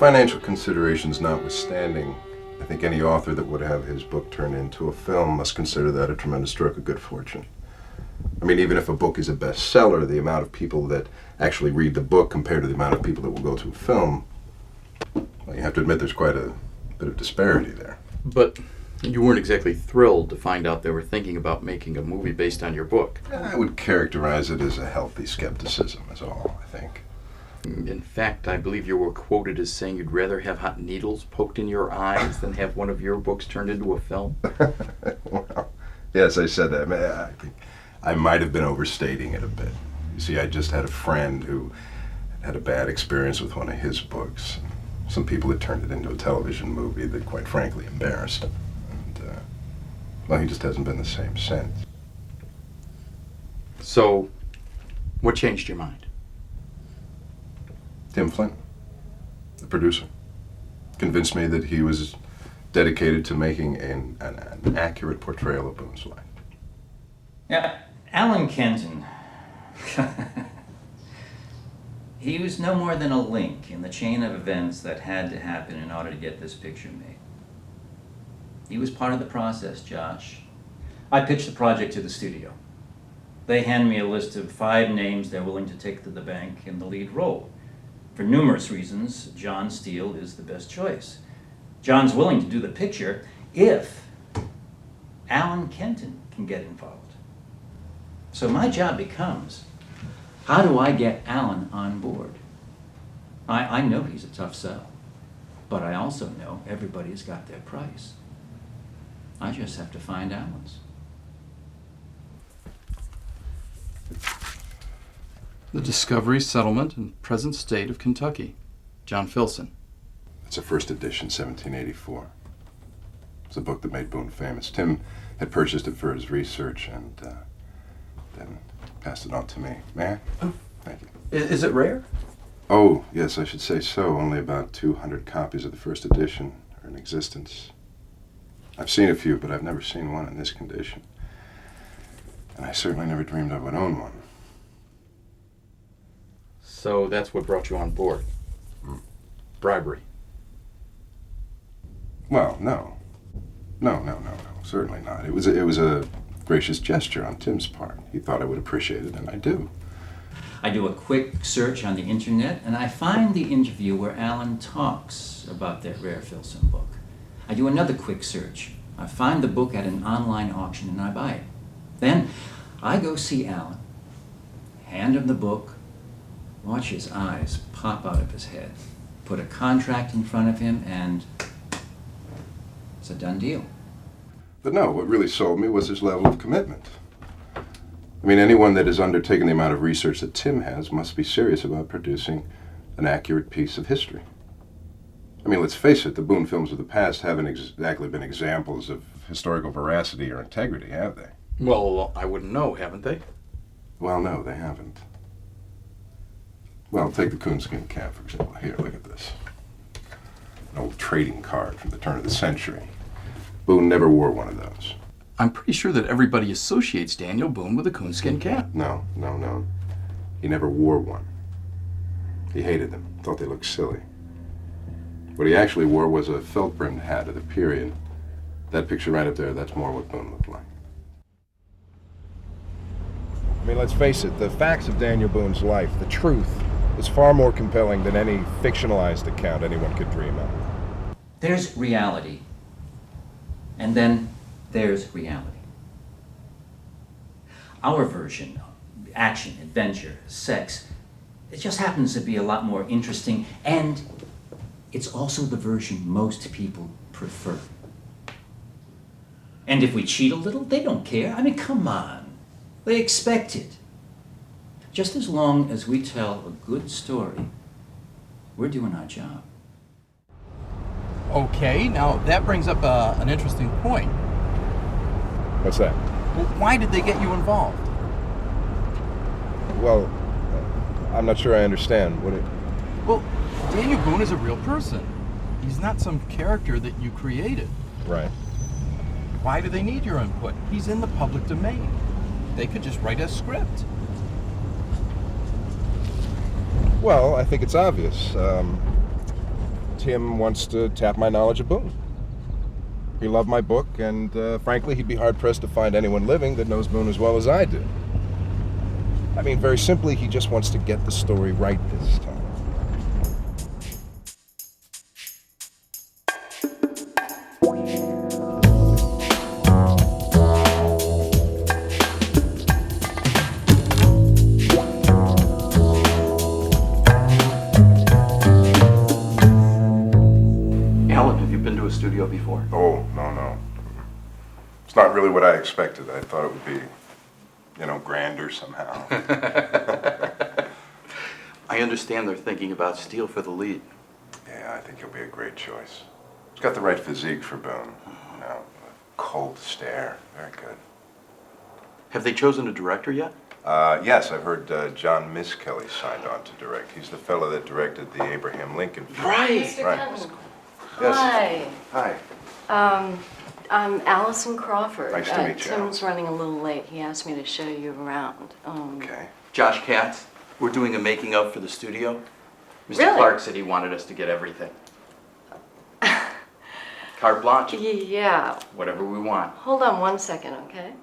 Financial considerations notwithstanding, I think any author that would have his book turned into a film must consider that a tremendous stroke of good fortune. I mean, even if a book is a bestseller, the amount of people that actually read the book compared to the amount of people that will go to a film, well, you have to admit there's quite a bit of disparity there. But you weren't exactly thrilled to find out they were thinking about making a movie based on your book. I would characterize it as a healthy skepticism, is all, I think. In fact, I believe you were quoted as saying you'd rather have hot needles poked in your eyes than have one of your books turned into a film. Well, yes, I said that. I think I might have been overstating it a bit. You see, I just had a friend who had a bad experience with one of his books. Some people had turned it into a television movie that, quite frankly, embarrassed him. And, well, he just hasn't been the same since. So, what changed your mind? Tim Flint, the producer, convinced me that he was dedicated to making an accurate portrayal of Boone's life. Yeah, Allan Kenton. He was no more than a link in the chain of events that had to happen in order to get this picture made. He was part of the process, Josh. I pitched the project to the studio. They hand me a list of 5 names they're willing to take to the bank in the lead role. For numerous reasons, John Steele is the best choice. John's willing to do the picture if Allan Kenton can get involved. So my job becomes, how do I get Allan on board? I know he's a tough sell, but I also know everybody's got their price. I just have to find Allan's. The Discovery, Settlement, and Present State of Kentucky. John Filson. It's a first edition, 1784. It's a book that made Boone famous. Tim had purchased it for his research and then passed it on to me. May I? Oh. Thank you. Is it rare? Oh, yes, I should say so. Only about 200 copies of the first edition are in existence. I've seen a few, but I've never seen one in this condition. And I certainly never dreamed I would own one. So that's what brought you on board? Bribery? Well, no. No, certainly not. It was a gracious gesture on Tim's part. He thought I would appreciate it, and I do. I do a quick search on the internet, and I find the interview where Allan talks about that rare Filson book. I do another quick search. I find the book at an online auction, and I buy it. Then I go see Allan, hand him the book, watch his eyes pop out of his head, put a contract in front of him, and it's a done deal. But no, what really sold me was his level of commitment. I mean, anyone that has undertaken the amount of research that Tim has must be serious about producing an accurate piece of history. I mean, let's face it, the Boone films of the past haven't exactly been examples of historical veracity or integrity, have they? Well, I wouldn't know, haven't they? Well, no, they haven't. Well, take the coonskin cap, for example. Here, look at this. An old trading card from the turn of the century. Boone never wore one of those. I'm pretty sure that everybody associates Daniel Boone with a coonskin cap. No. He never wore one. He hated them, thought they looked silly. What he actually wore was a felt-brimmed hat of the period. That picture right up there, that's more what Boone looked like. I mean, let's face it, the facts of Daniel Boone's life, the truth, is far more compelling than any fictionalized account anyone could dream of. There's reality, and then there's reality. Our version, action, adventure, sex, it just happens to be a lot more interesting, and it's also the version most people prefer. And if we cheat a little, they don't care. I mean, come on. They expect it. Just as long as we tell a good story, we're doing our job. Okay, now that brings up an interesting point. What's that? Well, why did they get you involved? Well, I'm not sure I understand. Well, Daniel Boone is a real person. He's not some character that you created. Right. Why do they need your input? He's in the public domain. They could just write a script. Well, I think it's obvious. Tim wants to tap my knowledge of Boone. He loved my book, and frankly, he'd be hard-pressed to find anyone living that knows Boone as well as I do. I mean, very simply, he just wants to get the story right this time. Allan, have you been to a studio before? Oh, no. It's not really what I expected. I thought it would be, grander somehow. I understand they're thinking about Steele for the lead. Yeah, I think he'll be a great choice. He's got the right physique for Boone. A cold stare. Very good. Have they chosen a director yet? Yes, I've heard John Miskelly signed on to direct. He's the fellow that directed the Abraham Lincoln film. Right. Mr. Right. Kenton. Yes. Hi. Hi. I'm Allison Crawford. Nice to meet you, Tim's running a little late. He asked me to show you around. Okay. Josh Katz, we're doing a making of for the studio. Mr. Really? Clark said he wanted us to get everything. Carte blanche. Yeah. Whatever we want. Hold on one second, okay?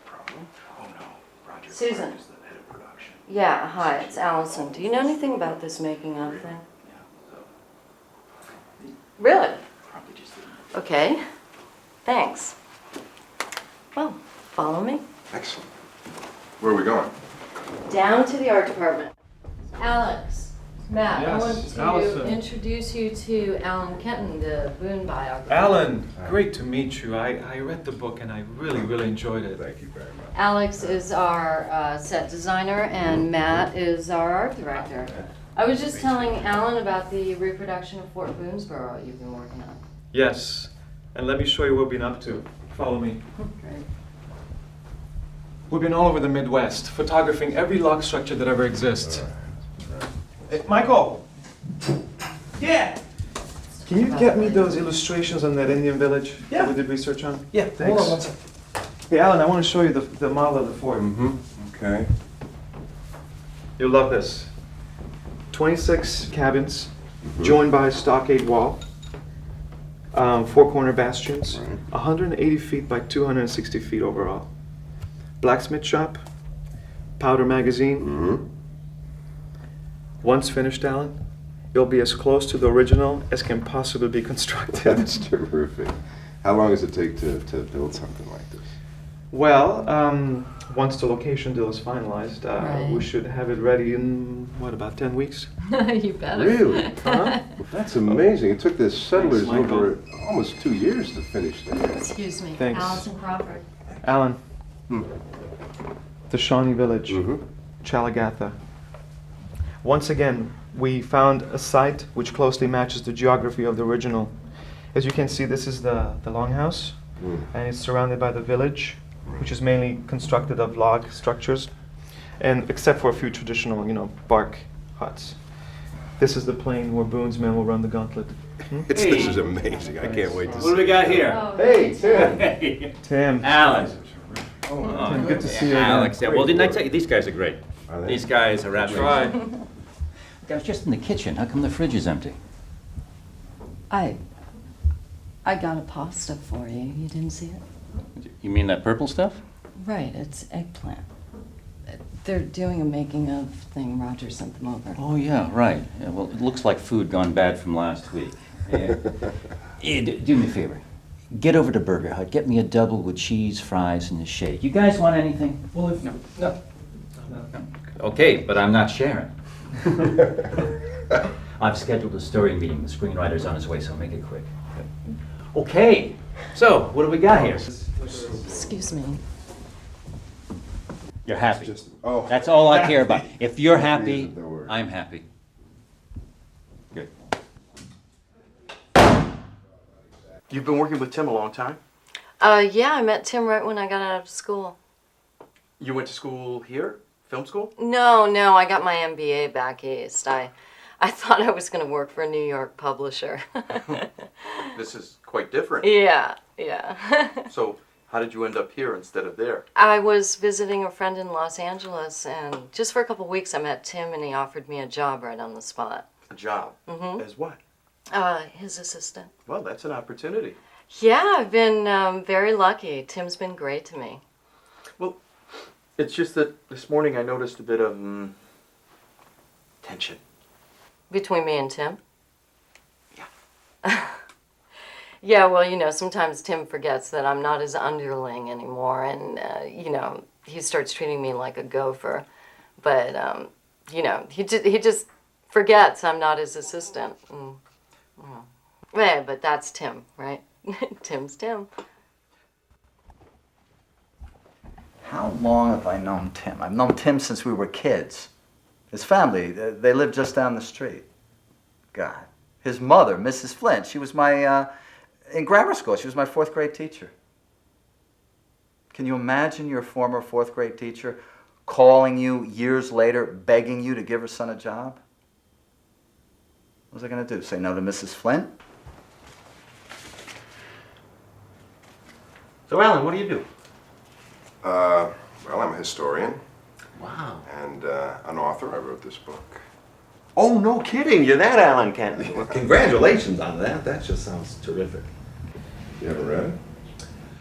Problem? Oh no, Roger Susan. Clark is the head of production. Yeah, hi, it's Allison. Do you know anything about this making of thing? Yeah, so Really? probably just didn't. Okay. Thanks. Well, follow me. Excellent. Where are we going? Down to the art department. Alex, Matt, I Yes, want to Allison. introduce you to Allan Kenton, the Boone biography. Alan, great to meet you. I read the book and I really enjoyed it. Thank you very much. Alex is our set designer and Matt is our art director. I was just telling Alan about the reproduction of Fort Boonesboro you've been working on. Yes, and let me show you what we've been up to. Follow me. Great. We've been all over the Midwest, photographing every log structure that ever exists. Hey, Michael! Yeah! Can you get me those illustrations on that Indian village that we did research on? Yeah, Thanks. hold on one second. Hey, Alan, I want to show you the model of the fort. Mm-hmm. Okay. You'll love this. 26 cabins, joined by a stockade wall, 4 corner bastions, Right. 180 feet by 260 feet overall. Blacksmith shop, powder magazine. Mm-hmm. Once finished, Alan, it'll be as close to the original as can possibly be constructed. That's terrific. How long does it take to build something like this? Well, once the location deal is finalized, Right. we should have it ready in, about 10 weeks? You better. Really? Huh? That's amazing. It took the settlers Thanks, Michael. over almost 2 years to finish that. Excuse me. Thanks. Allison Crawford. Alan, Hmm. the Shawnee Village. Mm-hmm. Chalagatha. Once again, we found a site which closely matches the geography of the original. As you can see, this is the longhouse, and it's surrounded by the village, which is mainly constructed of log structures, and except for a few traditional, bark huts. This is the plain where Boone's men will run the gauntlet. This is amazing. I can't wait to What see do we got here? Oh, Hey, Tim. Hey, Tim, Alan. Tim, good to see you again. Alex, yeah, well, didn't I tell you, these guys are great. Are they? These guys are absolutely. Try. I was just in the kitchen. How come the fridge is empty? I got a pasta for you. You didn't see it? You mean that purple stuff? Right, it's eggplant. They're doing a making of thing. Roger sent them over. Oh, yeah, right. Yeah, well, it looks like food gone bad from last week. Yeah. Do me a favor. Get over to Burger Hut. Get me a double with cheese, fries, and a shake. You guys want anything? Well, if, no. Okay, but I'm not sharing. I've scheduled a story meeting. The screenwriter's on his way, so make it quick. Okay, so what do we got here? Excuse me. You're happy. Oh. That's all I care about. If you're happy, Don't worry. I'm happy. Good. You've been working with Tim a long time? Yeah, I met Tim right when I got out of school. You went to school here? Film school? No, I got my MBA back east. I thought I was going to work for a New York publisher. This is quite different. Yeah. So, How did you end up here instead of there? I was visiting a friend in Los Angeles, and just for a couple weeks I met Tim, and he offered me a job right on the spot. A job? Mm-hmm. As what? His assistant. Well, that's an opportunity. Yeah, I've been very lucky. Tim's been great to me. Well, it's just that this morning I noticed a bit of tension. Between me and Tim? Yeah. Yeah, well, you know, sometimes Tim forgets that I'm not his underling anymore, and, you know, he starts treating me like a gopher. But, you know, he just forgets I'm not his assistant. Yeah, but that's Tim, right? Tim's Tim. How long have I known Tim? I've known Tim since we were kids. His family, they live just down the street. God. His mother, Mrs. Flint, she was my, in grammar school, she was my 4th grade teacher. Can you imagine your former 4th grade teacher calling you years later, begging you to give her son a job? What was I going to do, say no to Mrs. Flint? So, Allan, what do you do? Well, I'm a historian Wow. and an author. I wrote this book. Oh, no kidding. You're that Allan Kenton. Well, congratulations on that. That just sounds terrific. You haven't read it?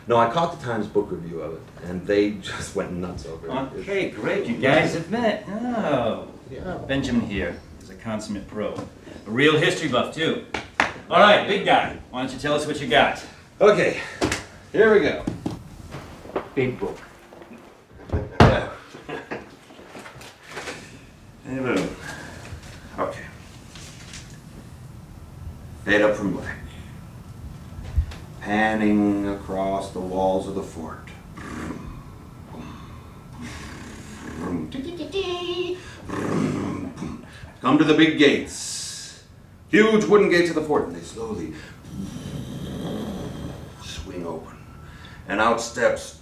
No, I caught the Times book review of it, and they just went nuts over it. Okay, great. You guys have met. Oh. Yeah. Benjamin here is a consummate pro. A real history buff, too. All right, big guy. Why don't you tell us what you got? Okay, here we go. Big book. Okay. Fade up from black. Panning across the walls of the fort. Come to the big gates. Huge wooden gates of the fort, and they slowly swing open. And out steps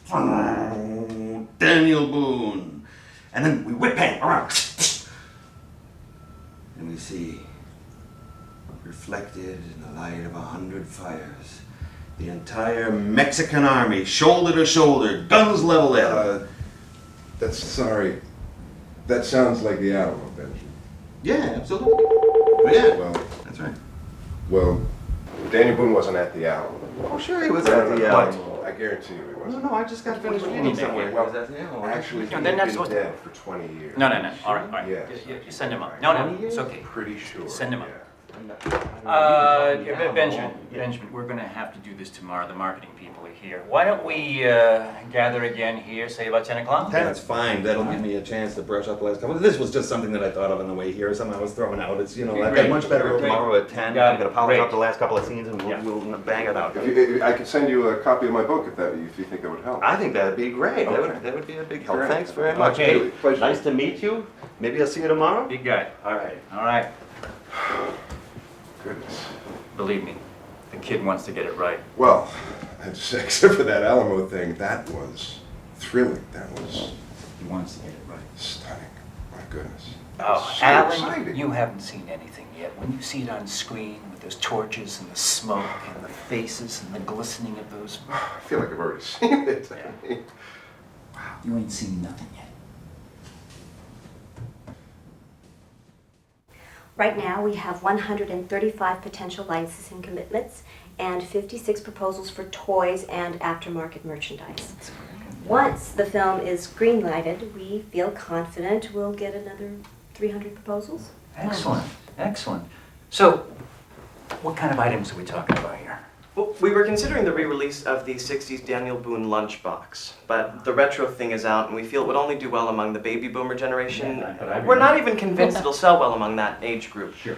Daniel Boone. And then we whip him around. And we see, reflected in the light of 100 fires, the entire Mexican army, shoulder to shoulder, guns leveled at him. Sorry. That sounds like the Alamo, Benjamin. Yeah, absolutely. Yeah, Well, that's right. well, Daniel Boone wasn't at the Alamo. Oh, sure, he was at the I guarantee you he No, wasn't. no, I just got finished reading somewhere. Well, Well, actually, he No, had they're not been supposed to- dead for 20 years. No. All right. Yes. You send him up. No, 20 years? it's okay. Pretty sure. Send him up. yeah. Benjamin, we're going to have to do this tomorrow. The marketing people are here. Why don't we gather again here, say about 10 o'clock? That's fine. That'll give me a chance to brush up the last couple. This was just something that I thought of on the way here. Something I was throwing out. It's, I've got Great. much better Great. tomorrow at 10. Got I'm going it. to polish up Great. the last couple of scenes and Yeah. we'll bang it out. I could send you a copy of my book if you think that would help. I think that'd be great. Okay. That would be a big help. Great. Thanks very much. Okay. Hey, Pleasure. nice to meet you. Maybe I'll see you tomorrow. Big guy. All right. All right. Goodness. Believe me, the kid wants to get it right. Well, I have to say, except for that Alamo thing, that was thrilling. That was He wants to get it right. stunning. My goodness. Oh, So Allan, exciting. you haven't seen anything yet. When you see it on screen with those torches and the smoke and the faces and the glistening of those... I feel like I've already seen it. Yeah. I mean, You ain't seen nothing yet. Right now, we have 135 potential licensing commitments and 56 proposals for toys and aftermarket merchandise. Once the film is green-lighted, we feel confident we'll get another 300 proposals. Excellent, excellent. So, what kind of items are we talking about here? Well, we were considering the re-release of the 60s Daniel Boone lunchbox, but the retro thing is out and we feel it would only do well among the baby boomer generation. Yeah, but I We're not even convinced it'll sell well among that age group. Sure.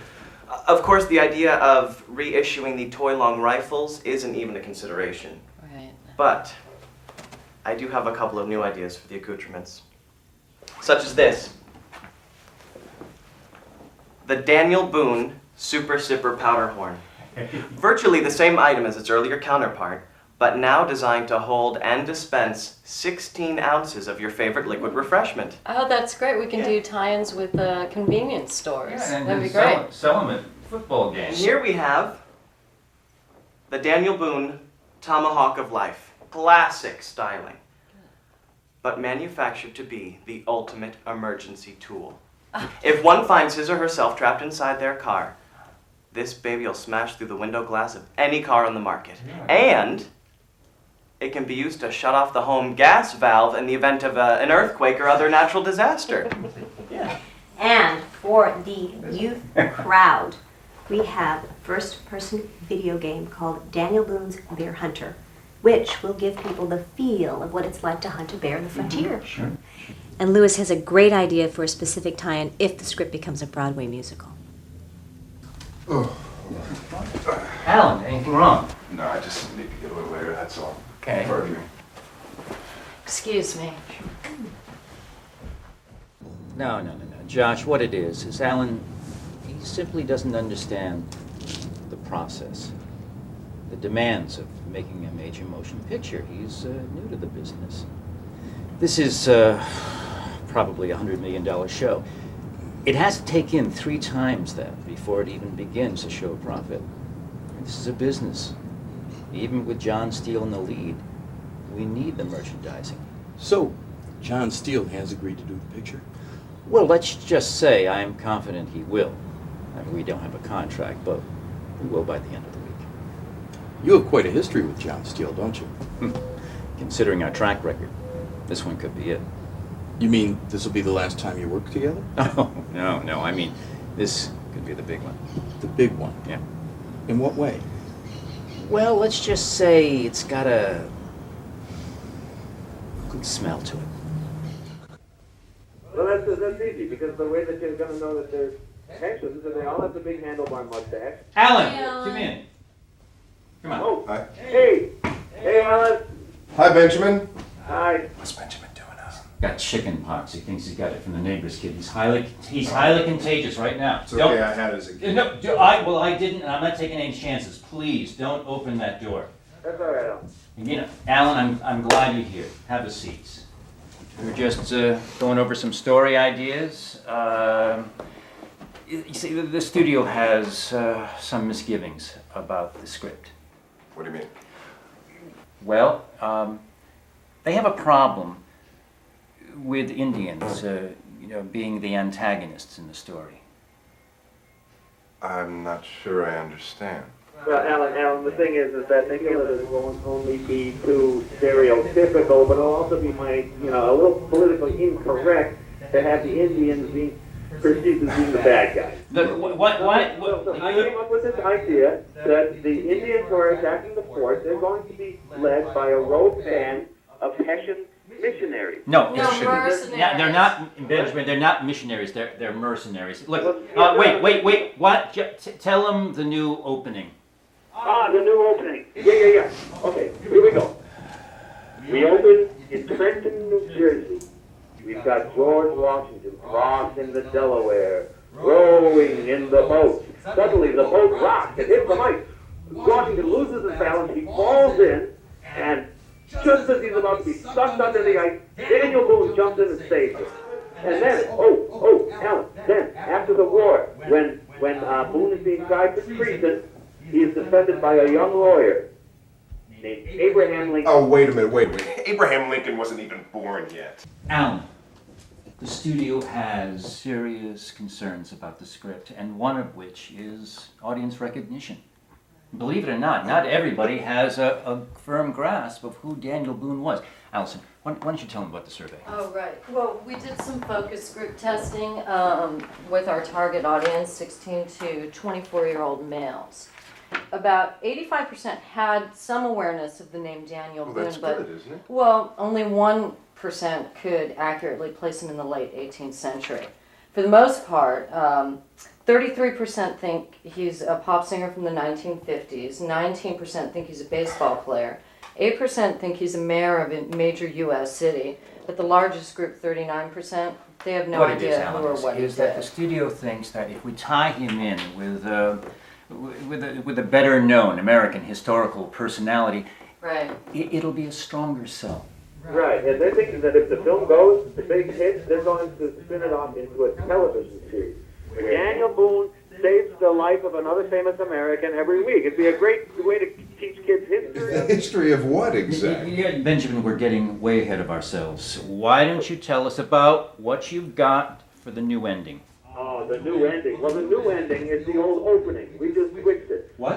Of course, the idea of reissuing the toy-long rifles isn't even a consideration. Right. But I do have a couple of new ideas for the accoutrements, such as this. The Daniel Boone Super Sipper Powder Horn. Virtually the same item as its earlier counterpart, but now designed to hold and dispense 16 ounces of your favorite liquid refreshment. Oh, that's great. We can do tie-ins with convenience stores. Yeah, and That'd be then great. sell them at football And games. here we have the Daniel Boone Tomahawk of Life. classic styling, but manufactured to be the ultimate emergency tool. If one finds his or herself trapped inside their car, this baby will smash through the window glass of any car on the market. And it can be used to shut off the home gas valve in the event of an earthquake or other natural disaster. Yeah. And for the youth crowd, we have a first-person video game called Daniel Boone's Bear Hunter, which will give people the feel of what it's like to hunt a bear in the frontier. Sure. And Lewis has a great idea for a specific tie-in if the script becomes a Broadway musical. Alan, anything wrong? No, I just need to get a little later, that's all. Okay. Pardon me. Excuse me. No. Josh, what it is Alan, he simply doesn't understand the process, the demands of making a major motion picture. He's new to the business. This is probably a $100 million show. It has to take in 3 times that before it even begins to show profit. This is a business. Even with John Steele in the lead, we need the merchandising. So, John Steele has agreed to do the picture. Well, let's just say I am confident he will. I mean, we don't have a contract, but we will by the end of the week. You have quite a history with John Steele, don't you? Considering our track record, this one could be it. You mean this will be the last time you work together? Oh, no. I mean, this could be the big one. The big one? Yeah. In what way? Well, let's just say it's got a good smell to it. Well, that's easy, because the way that you're going to know that they're Texans, and they all have the big handlebar mustache. Alan, Alan. come in. Come on. Oh, Hi. hey, Alan. Hi, Benjamin. Hi. What's Benjamin doing now? Got chicken pox. He thinks he got it from the neighbor's kid. He's highly contagious right now. It's okay, I had it as a kid. No, I didn't, and I'm not taking any chances. Please, don't open that door. That's all right, Alan. You know, Alan, I'm glad you're here. Have a seat. We're just going over some story ideas. You see, the studio has some misgivings about the script. What do you mean? Well, they have a problem with Indians, being the antagonists in the story. I'm not sure I understand. Well, Alan, the thing is that they feel that it won't only be too stereotypical, but it'll also be a little politically incorrect to have the Indians being perceived as being the bad guys. So I came up with this idea that the Indians who are attacking the fort, they're going to be led by a rogue band of Hessian missionaries. No, mercenaries. Yeah, they're not, Benjamin, they're not missionaries, they're mercenaries. Look, wait, what? Tell them the new opening. The new opening. Yeah. Okay, here we go. We open in Trenton, New Jersey. We've got George Washington crossing the Delaware, rowing in the boat. Suddenly the boat rocks and hits the ice. Washington loses his balance, he falls in, and just as he's about to be sucked under the ice, Daniel Boone jumps in and saves him. And then, Alan, then, after the war, when Boone is being tried for treason, he is defended by a young lawyer named Abraham Lincoln. Oh, wait a minute. Abraham Lincoln wasn't even born yet. Alan, the studio has serious concerns about the script, and one of which is audience recognition. Believe it or not everybody has a firm grasp of who Daniel Boone was. Allison, why don't you tell them about the survey? Oh, right. Well, we did some focus group testing with our target audience, 16 to 24-year-old males. About 85% had some awareness of the name Daniel Boone, That's but good, isn't it? well, only 1% could accurately place him in the late 18th century. For the most part, 33% think he's a pop singer from the 1950s, 19% think he's a baseball player, 8% think he's a mayor of a major U.S. city, but the largest group, 39%, they have no idea who or what he is that the did. studio thinks that if we tie him in with a better known American historical personality, Right. it'll be a stronger sell. Right, and they're thinking that if the film goes, the big hit, they're going to spin it off into a television series. Where Daniel Boone saves the life of another famous American every week. It'd be a great way to teach kids history? The history of what exactly? Yeah, Benjamin, we're getting way ahead of ourselves. Why don't you tell us about what you've got for the new ending? Oh, the new ending. Well, the new ending is the old opening. We just switched it. What?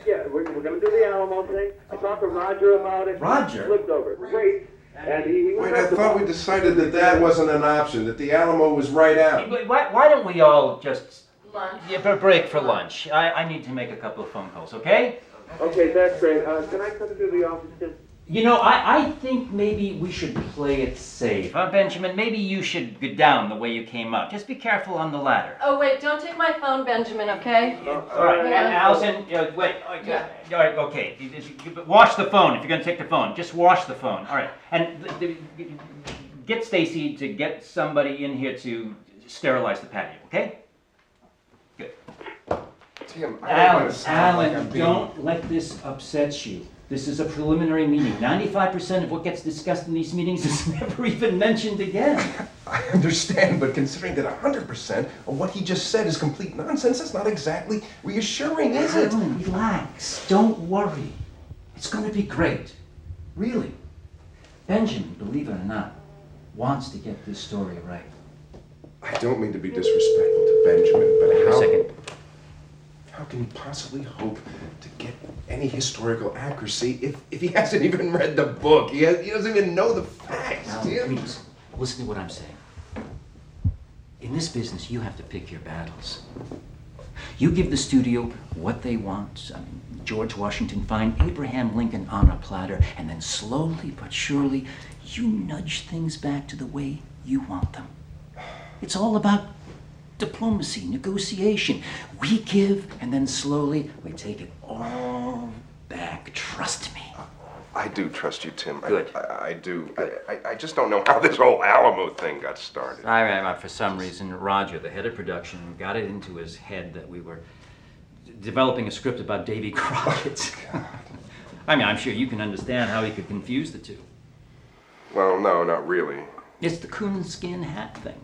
Yeah, we're going to do the Alamo thing. I talked to Roger about it. Roger? He flipped over. Great. And he Wait, I thought we decided that that wasn't an option, that the Alamo was right out. Why don't we all just Lunch. break for lunch? I need to make a couple of phone calls, okay? Okay, that's great. Can I come to the office, Tim? You know, I think maybe we should play it safe. Huh, Benjamin? Maybe you should go down the way you came up. Just be careful on the ladder. Oh, wait, don't take my phone, Benjamin, okay? All right, Allison, wait. Yeah. All right, okay. Wash the phone if you're going to take the phone. Just wash the phone. All right. And get Stacy to get somebody in here to sterilize the patio, okay? Good. Tim, I don't want to sound like I'm being... don't let this upset you. This is a preliminary meeting. 95% of what gets discussed in these meetings is never even mentioned again. I understand, but considering that 100% of what he just said is complete nonsense, that's not exactly reassuring, is it? Alan, relax. Don't worry. It's going to be great. Really. Benjamin, believe it or not, wants to get this story right. I don't mean to be disrespectful to Benjamin, but Wait a second. how can he possibly hope to get any historical accuracy if he hasn't even read the book? He doesn't even know the facts. Alan, please, listen to what I'm saying. In this business, you have to pick your battles. You give the studio what they want. George Washington fine, Abraham Lincoln on a platter, and then slowly but surely, you nudge things back to the way you want them. It's all about diplomacy, negotiation. We give, and then slowly we take it all back. Trust me. I do trust you, Tim. Good. I do. I just don't know how this whole Alamo thing got started. For some reason, Roger, the head of production, got it into his head that we were developing a script about Davy Crockett. I'm sure you can understand how he could confuse the two. Well, no, not really. It's the coonskin hat thing.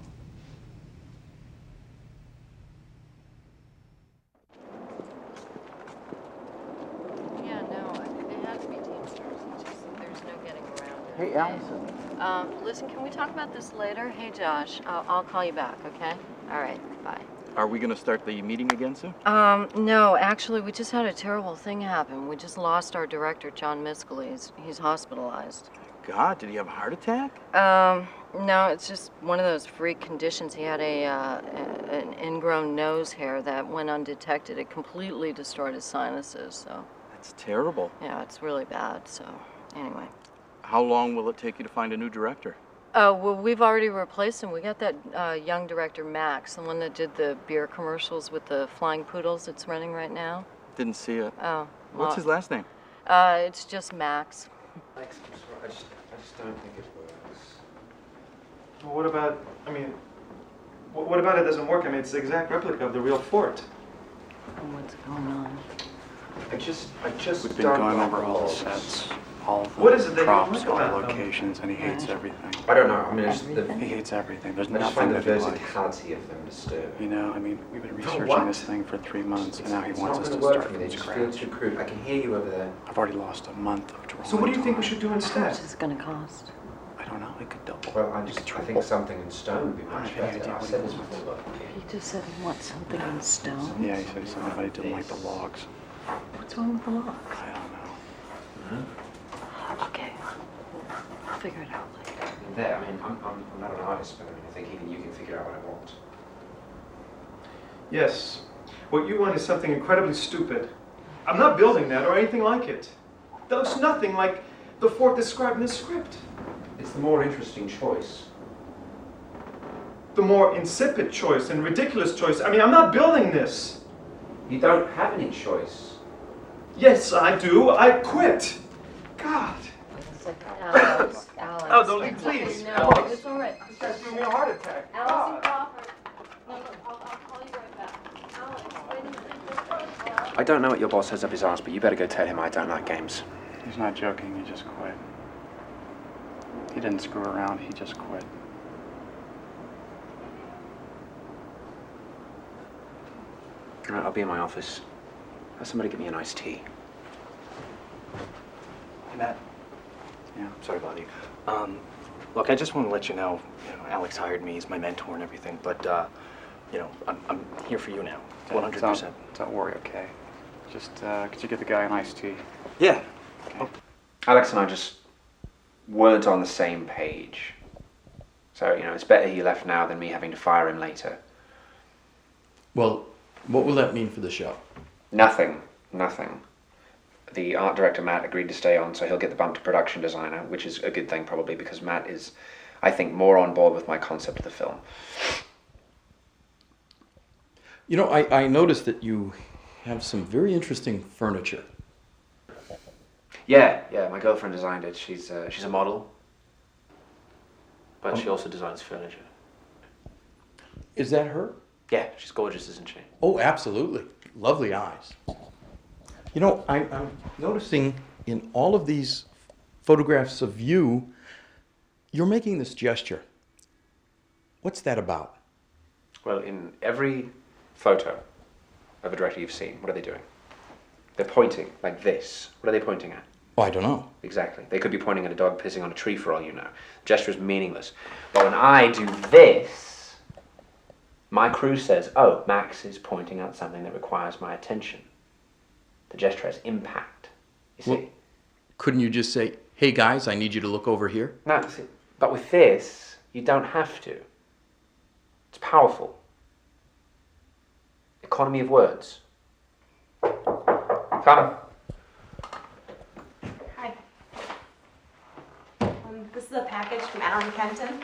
Yeah, no, it has to be Teamsters. It's just, there's no getting around it. Hey, Allison. Listen, can we talk about this later? Hey, Josh, I'll call you back, okay? All right, bye. Are we going to start the meeting again soon? No, actually, we just had a terrible thing happen. We just lost our director, John Miscally. He's hospitalized. God, did he have a heart attack? No, it's just one of those freak conditions. He had an ingrown nose hair that went undetected. It completely destroyed his sinuses, so. That's terrible. Yeah, it's really bad, so anyway. How long will it take you to find a new director? Oh, well, we've already replaced him. We got that young director, Max, the one that did the beer commercials with the flying poodles. It's running right now. Didn't see it. Oh. What's his last name? It's just Max. Max, I'm sorry, I just don't think it works. Well, what about, what about it doesn't work? It's the exact replica of the real fort. What's going on? I just We've been going over all the sets, all of What is it the that you props, like all the about them? locations, and he hates everything. I don't know. He hates everything. There's I just nothing find the that he likes. versatility of them disturbing. You know, we've been researching what? this thing for 3 months, and now he It's wants not us to gonna work start for me. from They just feel scratch. too crude. I can hear you over there. I've already lost a month of drawing. So what do you think we time. should do How much instead? is it going to cost? I don't know. It could double. Well, I think something in stone would be I much have any better. idea I've what said he this wants. before. He just said he wants something in stone. Yeah, he said somebody didn't like the logs. What's wrong with the lock? I don't know. Okay. I'll figure it out later. There, I'm not an artist, but I think even you can figure out what I want. Yes. What you want is something incredibly stupid. I'm not building that or anything like it. That looks nothing like the fort described in this script. It's the more interesting choice. The more insipid choice and ridiculous choice. I'm not building this. You don't have any choice. Yes, I do. I quit. God. Alex. Oh, don't leave, please. No, it's all right. This guy's giving me a heart attack. Allison Crawford. No, I'll call you right back. Alex, wait a minute. I don't know what your boss has up his arse, but you better go tell him I don't like games. He's not joking. He just quit. He didn't screw around. He just quit. All right, I'll be in my office. Have somebody get me an iced tea. Matt. Yeah, sorry about you. Look, I just want to let you know, Alex hired me. He's my mentor and everything. But, I'm here for you now. 100%. Don't worry, okay? Just, could you get the guy an iced tea? Yeah. Okay. Alex and I just weren't on the same page. So, it's better he left now than me having to fire him later. Well, what will that mean for the show? Nothing. The art director, Matt, agreed to stay on, so he'll get the bump to production designer, which is a good thing probably because Matt is, I think, more on board with my concept of the film. I noticed that you have some very interesting furniture. Yeah, my girlfriend designed it. She's a model, but she also designs furniture. Is that her? Yeah, she's gorgeous, isn't she? Oh, absolutely. Lovely eyes. I'm noticing in all of these photographs of you, you're making this gesture. What's that about? Well, in every photo of a director you've seen, what are they doing? They're pointing like this. What are they pointing at? Oh, I don't know. Exactly. They could be pointing at a dog pissing on a tree for all you know. The gesture is meaningless. But when I do this, my crew says, oh, Max is pointing out something that requires my attention. The gesture has impact, you see. Well, couldn't you just say, hey guys, I need you to look over here? No, see, but with this, you don't have to. It's powerful. Economy of words. Come. Hi. This is a package from Allan Kenton.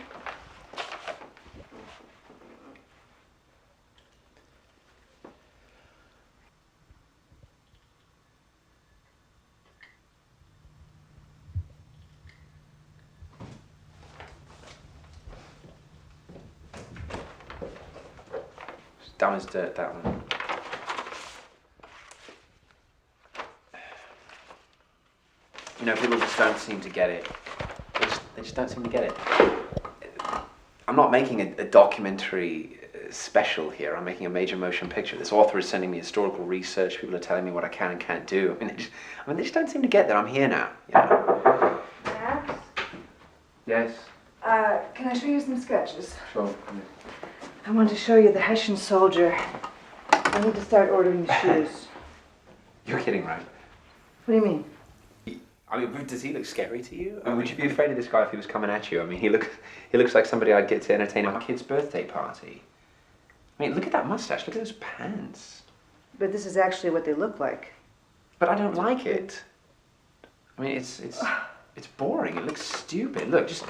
Dumb as dirt, that one. People just don't seem to get it. They just don't seem to get it. I'm not making a documentary special here. I'm making a major motion picture. This author is sending me historical research. People are telling me what I can and can't do. They just don't seem to get that I'm here now. Max? Yes? Can I show you some sketches? Sure. I want to show you the Hessian soldier. I need to start ordering shoes. You're kidding, right? What do you mean? Does he look scary to you? Would you be afraid of this guy if he was coming at you? He looks like somebody I'd get to entertain at my kid's birthday party. Look at that mustache. Look at those pants. But this is actually what they look like. But I don't like it. It's boring. It looks stupid. Look, just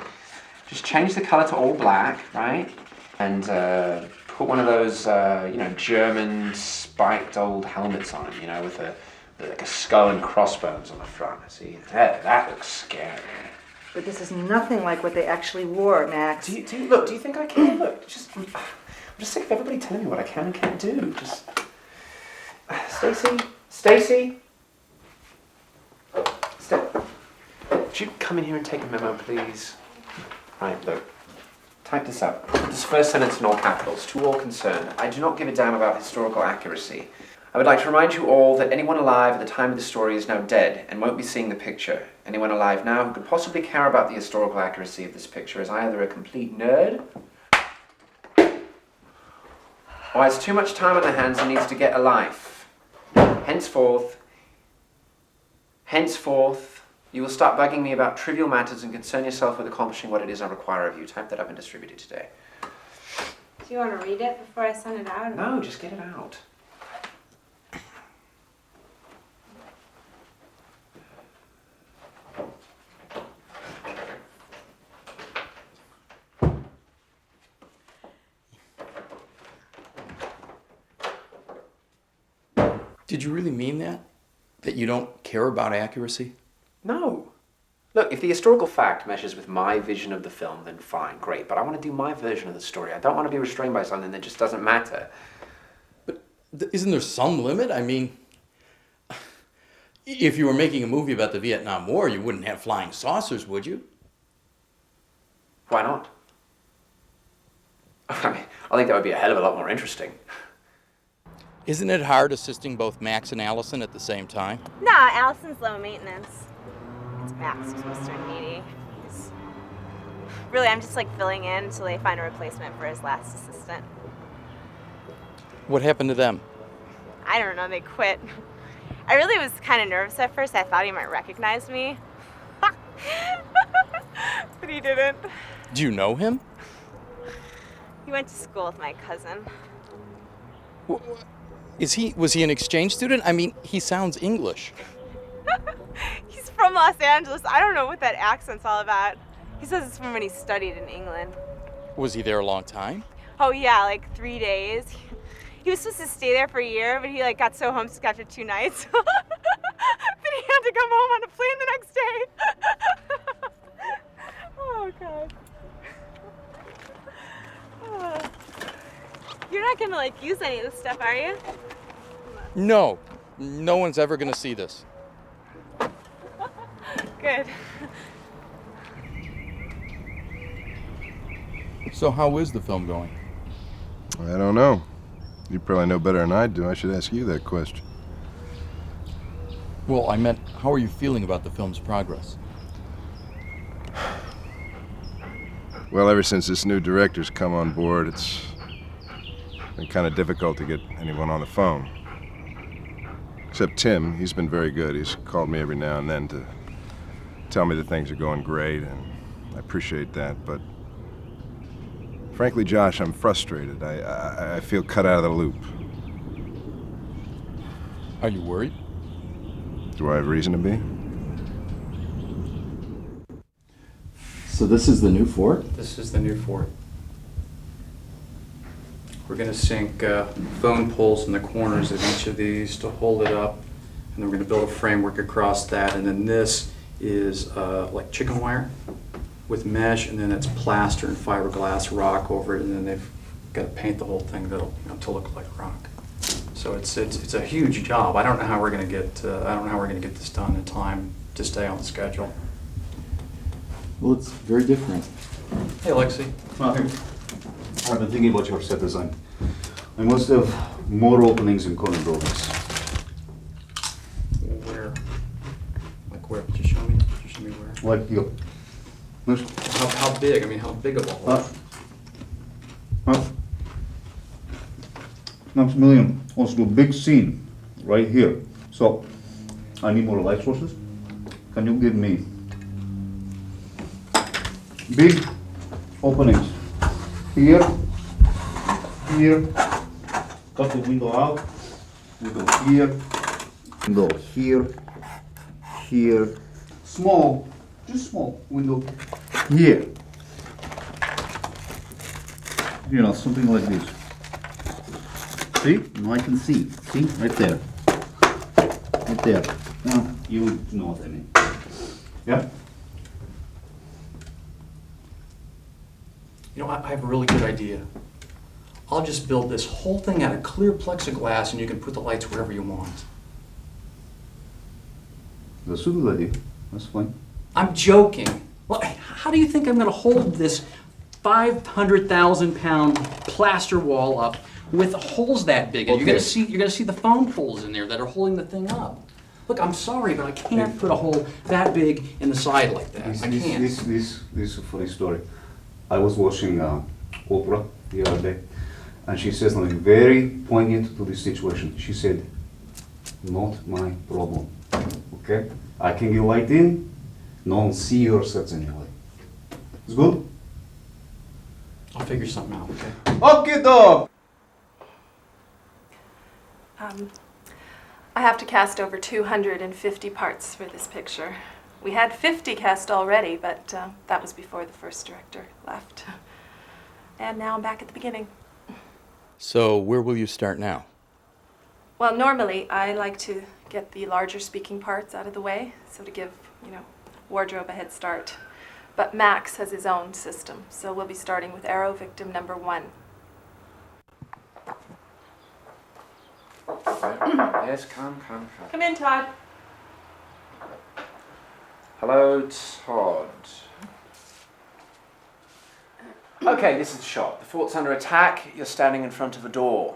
change the color to all black, right? And put one of those, German spiked old helmets on him, with like a skull and crossbones on the front. See, that looks scary. But this is nothing like what they actually wore, Max. Do you think I can? Look, I'm just sick of everybody telling me what I can and can't do. Stacy. Would you come in here and take a memo, please? Right, look. Type this up. This first sentence in all capitals. To all concerned, I do not give a damn about historical accuracy. I would like to remind you all that anyone alive at the time of the story is now dead and won't be seeing the picture. Anyone alive now who could possibly care about the historical accuracy of this picture is either a complete nerd or has too much time on their hands and needs to get a life. Henceforth, you will stop bugging me about trivial matters and concern yourself with accomplishing what it is I require of you. Type that up and distribute it today. Do you want to read it before I send it out? No, just get it out. Did you really mean that? That you don't care about accuracy? No. Look, if the historical fact meshes with my vision of the film, then fine, great. But I want to do my version of the story. I don't want to be restrained by something that just doesn't matter. But isn't there some limit? If you were making a movie about the Vietnam War, you wouldn't have flying saucers, would you? Why not? I think that would be a hell of a lot more interesting. Isn't it hard assisting both Max and Allison at the same time? Nah, Allison's low maintenance. It's Max is Mr. Needy. Really, I'm just like filling in until they find a replacement for his last assistant. What happened to them? I don't know, they quit. I really was kind of nervous at first. I thought he might recognize me. But he didn't. Do you know him? He went to school with my cousin. Was he an exchange student? I mean, he sounds English. He's from Los Angeles. I don't know what that accent's all about. He says it's from when he studied in England. Was he there a long time? Oh yeah, like 3 days. He was supposed to stay there for a year, but he like got so homesick after 2 nights that he had to come home on a plane the next day. Oh God. You're not gonna like use any of this stuff, are you? No. No one's ever gonna see this. Good. So how is the film going? I don't know. You probably know better than I do. I should ask you that question. Well, I meant, how are you feeling about the film's progress? Well, ever since this new director's come on board, it's been kind of difficult to get anyone on the phone. Except Tim. He's been very good. He's called me every now and then to tell me that things are going great, and I appreciate that, but frankly, Josh, I'm frustrated. I feel cut out of the loop. Are you worried? Do I have reason to be? So this is the new fort? This is the new fort. We're going to sink phone poles in the corners of each of these to hold it up, and then we're going to build a framework across that, and then this is like chicken wire with mesh, and then it's plaster and fiberglass rock over it, and then they've got to paint the whole thing to look like rock. So it's a huge job. I don't know how we're going to get this done in time to stay on the schedule. Well, it's very different. Hey, Alexi. Nothing. I've been thinking about your set design. I must have more openings in corner doors. Where? Like where? Could you show me? Where? Like you. How big? I mean, how big of a hole? Maximilian wants to do a big scene right here. So, I need more light sources. Can you give me big openings? Here, here, cut the window out, window here, window here, here, small, just small window here. You know, something like this. See? Now I can see. See? Right there. Right there. Now, you know what I mean. Yeah? You know, I have a really good idea. I'll just build this whole thing out of clear plexiglass, and you can put the lights wherever you want. That's a good idea. That's fine. I'm joking. Well, how do you think I'm going to hold this 500,000-pound plaster wall up with holes that big? And Okay. you're going to see the phone poles in there that are holding the thing up. Look, I'm sorry, but I can't put a hole that big in the side like that. I can't. This is a funny story. I was watching Oprah the other day, and she said something very poignant to this situation. She said, "Not my problem. Okay, I can get light in. No one see your sets anyway. It's good. I'll figure something out. Okay. Okay, dog." I have to cast over 250 parts for this picture. We had 50 cast already, but that was before the first director left. And now I'm back at the beginning. So where will you start now? Well, normally I like to get the larger speaking parts out of the way, so to give, wardrobe a head start. But Max has his own system, so we'll be starting with arrow victim number 1. Yes, come. Come in, Todd. Hello, Todd. Okay, this is the shot. The fort's under attack. You're standing in front of a door.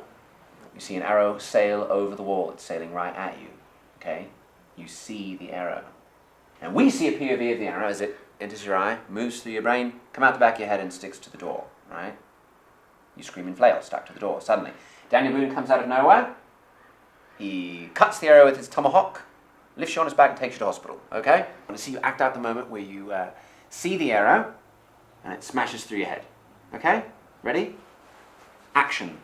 You see an arrow sail over the wall. It's sailing right at you. Okay? You see the arrow. And we see a POV of the arrow as it enters your eye, moves through your brain, come out the back of your head and sticks to the door, right? You scream and flail, stuck to the door, suddenly. Daniel Boone comes out of nowhere. He cuts the arrow with his tomahawk, lifts you on his back and takes you to hospital, okay? I want to see you act out the moment where you see the arrow and it smashes through your head, okay? Ready? Action.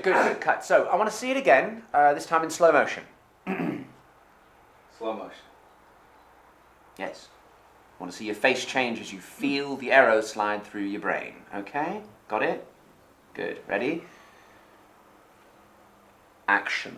Good, cut. So, I want to see it again, this time in slow motion. Slow motion. Yes. I want to see your face change as you feel the arrow slide through your brain, okay? Got it? Good. Ready? Action.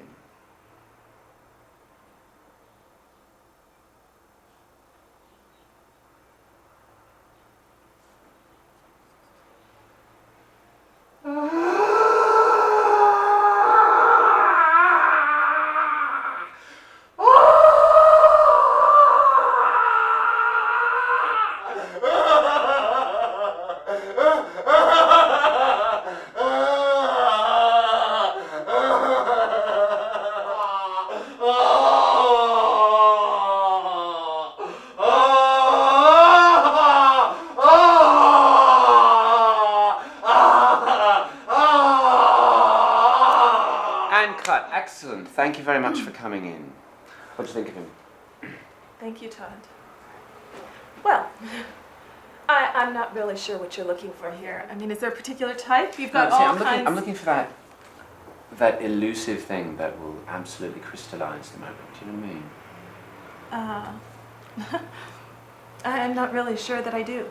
Excellent. Thank you very much for coming in. What do you think of him? Thank you, Todd. Well, I'm not really sure what you're looking for here. I mean, is there a particular type? You've got all kinds. I'm looking for that elusive thing that will absolutely crystallize the moment. Do you know what I mean? I'm not really sure that I do.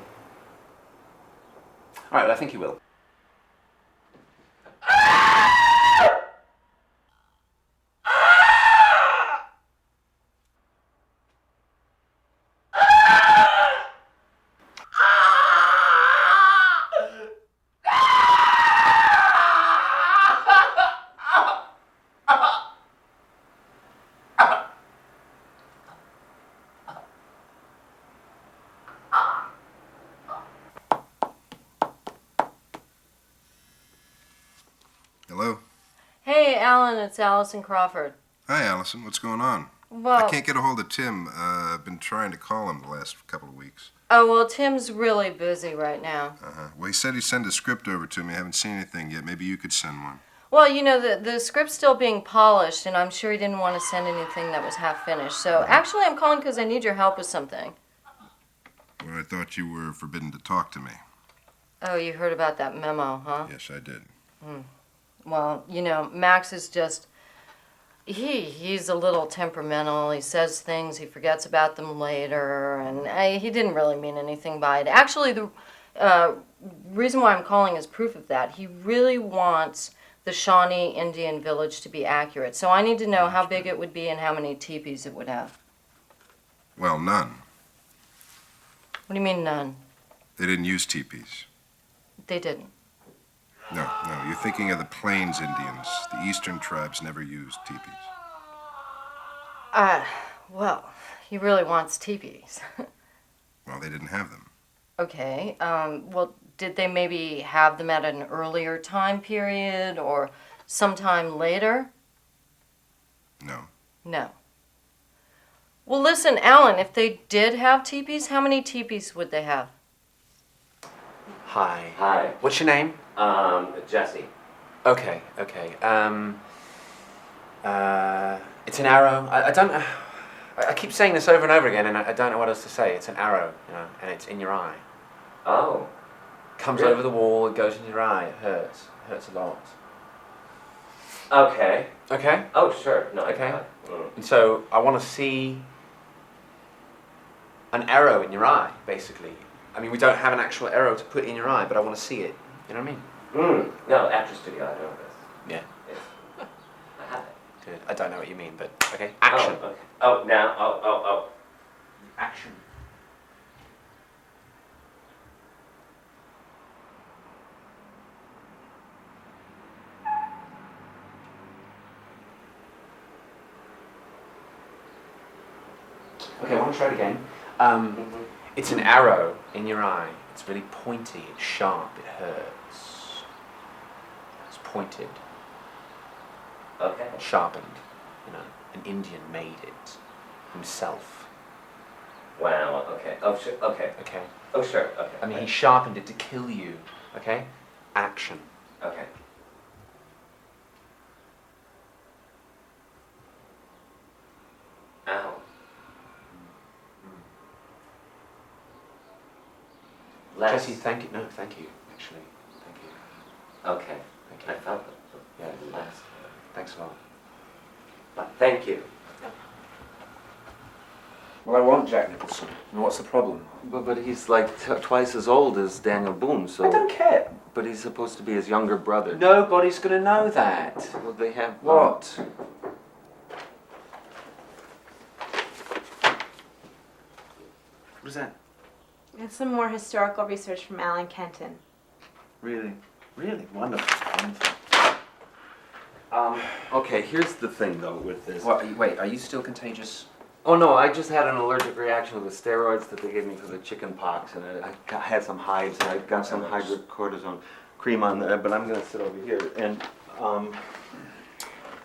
All right, well, I think you will. Hello? Hey, Alan, it's Allison Crawford. Hi, Allison. What's going on? Well, I can't get a hold of Tim. I've been trying to call him the last couple of weeks. Oh, well, Tim's really busy right now. Well, he said he'd send a script over to me. I haven't seen anything yet. Maybe you could send one. Well, you know, the script's still being polished, and I'm sure he didn't want to send anything that was half finished. So, actually, I'm calling because I need your help with something. Well, I thought you were forbidden to talk to me. Oh, you heard about that memo, huh? Yes, I did. Well, you know, Max is just... He's a little temperamental. He says things, he forgets about them later, and he didn't really mean anything by it. Actually, the reason why I'm calling is proof of that. He really wants the Shawnee Indian village to be accurate, so I need to know how big it would be and how many teepees it would have. Well, none. What do you mean, none? They didn't use teepees. They didn't. No, you're thinking of the Plains Indians. The eastern tribes never used teepees. Well, he really wants teepees. Well, they didn't have them. Okay, well, did they maybe have them at an earlier time period or sometime later? No. No. Well, listen, Alan, if they did have teepees, how many teepees would they have? Hi. Hi. What's your name? Jesse. Okay. It's an arrow. I don't. I keep saying this over and over again, and I don't know what else to say. It's an arrow, you know, and it's in your eye. Oh. Comes Really? over the wall. It goes in your eye. It hurts. It hurts a lot. Okay. Okay. Oh, sure. No. Okay. And so I want to see an arrow in your eye, basically. I mean, we don't have an actual arrow to put in your eye, but I want to see it. You know what I mean? No, Actor Studio, I know this. Yeah. Yes. I have it. Good. I don't know what you mean, but okay. Action. Oh, okay. Oh, now. Oh. Action. Okay, I want to try it again. It's an arrow in your eye. It's really pointy, it's sharp, it hurts. It's pointed. Okay. Sharpened. You know, an Indian made it himself. Wow, okay. Oh, sure, okay. Okay. Oh, sure, okay. I mean, he sharpened it to kill you. Okay? Action. Okay. Ow. Jesse, thank you. No, thank you, actually. Thank you. Okay. Thank you. I felt it. Yeah, Less. thanks a lot. But thank you. Well, I want Jack Nicholson. And what's the problem? But he's like twice as old as Daniel Boone, so... I don't care. But he's supposed to be his younger brother. Nobody's going to know that. Well, they have... What? What is that? It's some more historical research from Allan Kenton. Really? Really? Wonderful. Wonderful. Okay, here's the thing, though, with this. Wait, are you still contagious? Oh, no, I just had an allergic reaction to the steroids that they gave me for the chicken pox, and I had some hives, and I got some hydrocortisone cream on there, but I'm going to sit over here. And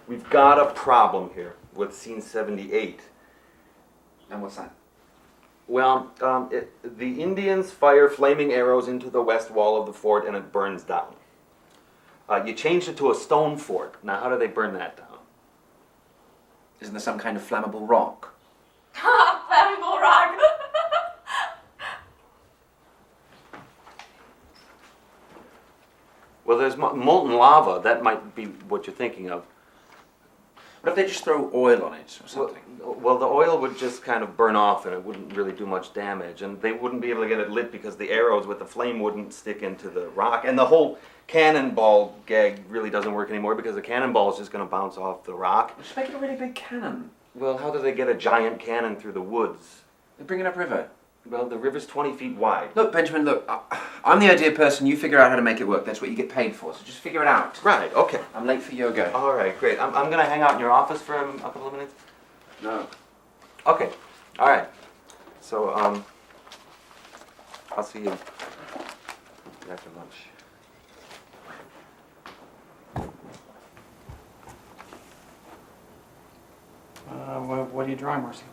we've got a problem here with scene 78. And what's that? Well, the Indians fire flaming arrows into the west wall of the fort, and it burns down. You changed it to a stone fort. Now, how do they burn that down? Isn't there some kind of flammable rock? Flammable rock! Well, there's molten lava. That might be what you're thinking of. What if they just throw oil on it or something? Well, the oil would just kind of burn off and it wouldn't really do much damage. And they wouldn't be able to get it lit because the arrows with the flame wouldn't stick into the rock. And the whole cannonball gag really doesn't work anymore because the cannonball is just going to bounce off the rock. Just make it a really big cannon. Well, how do they get a giant cannon through the woods? They bring it upriver. Well, the river's 20 feet wide. Look, Benjamin, look, I'm the idea person. You figure out how to make it work. That's what you get paid for, so just figure it out. Right, okay. I'm late for yoga. All right, great. I'm going to hang out in your office for a couple of minutes. No. Okay, all right. So, I'll see you after lunch. What are you drawing, Marcy?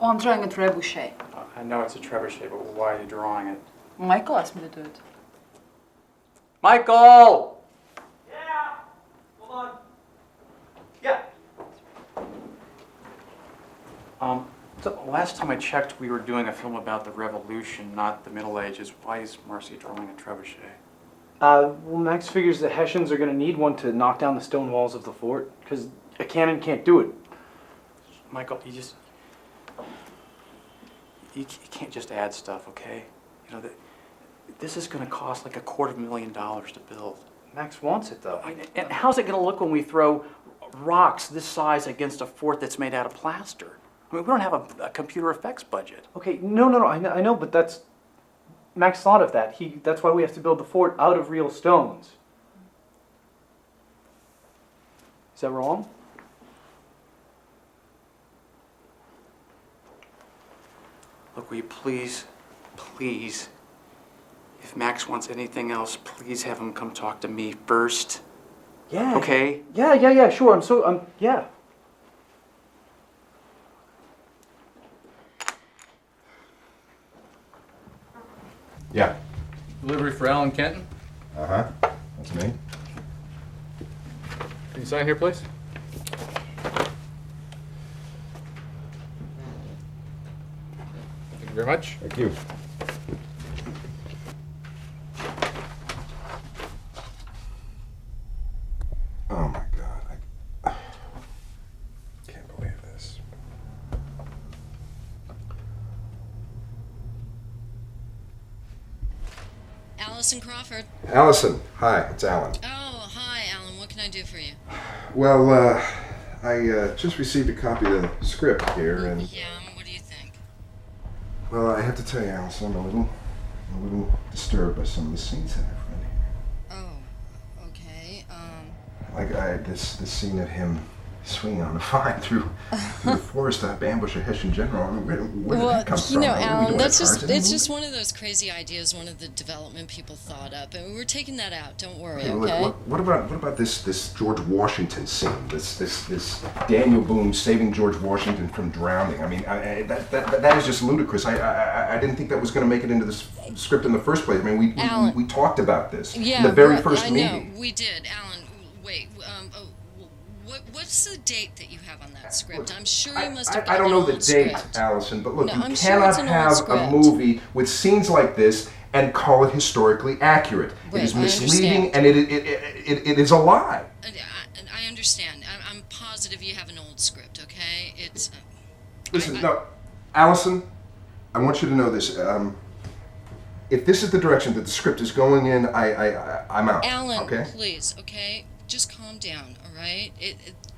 Oh, I'm drawing a trebuchet. I know it's a trebuchet, but why are you drawing it? Michael asked me to do it. Michael! Yeah. Hold on. Yeah. So last time I checked, we were doing a film about the Revolution, not the Middle Ages. Why is Marcy drawing a trebuchet? Well, Max figures the Hessians are going to need one to knock down the stone walls of the fort, because a cannon can't do it. Michael, you can't just add stuff, okay? You know, this is going to cost like $250,000 to build. Max wants it, though. And how's it going to look when we throw rocks this size against a fort that's made out of plaster? I mean, we don't have a computer effects budget. Okay, no, I know, but that's... Max thought of that. That's why we have to build the fort out of real stones. Is that wrong? Look, will you please, if Max wants anything else, please have him come talk to me first. Yeah. Okay? Yeah, sure. Yeah. Yeah. Delivery for Allan Kenton. Uh-huh. That's me. Can you sign here, please? Thank you very much. Thank you. Oh my God, I can't believe this. Allison Crawford. Allison, hi, it's Alan. Oh, hi, Alan. What can I do for you? Well, I just received a copy of the script here, and... Yeah, what do you think? Well, I have to tell you, Allison, I'm a little disturbed by some of the scenes that I've read here. Oh, okay. Like, this scene of him swinging on a vine through the forest to ambush a Hessian general. I mean, where did that come from? Alan, it's just one of those crazy ideas one of the development people thought up, and we're taking that out. Don't worry, okay? What about this George Washington scene? This Daniel Boone saving George Washington from drowning. I mean, that is just ludicrous. I didn't think that was going to make it into the script in the first place. I mean, we talked about this in the very first meeting. I know, we did. Alan, wait. What's the date that you have on that script? I'm sure you must have. I don't know the date, Allison, but look, you cannot have a movie with scenes like this and call it historically accurate. Right, it is misleading, and it is a lie. I understand. I'm positive you have an old script. Okay, it's. Listen, no, Allison, I want you to know this. If this is the direction that the script is going in, I'm out. Alan, okay? Please, okay, just calm down, all right?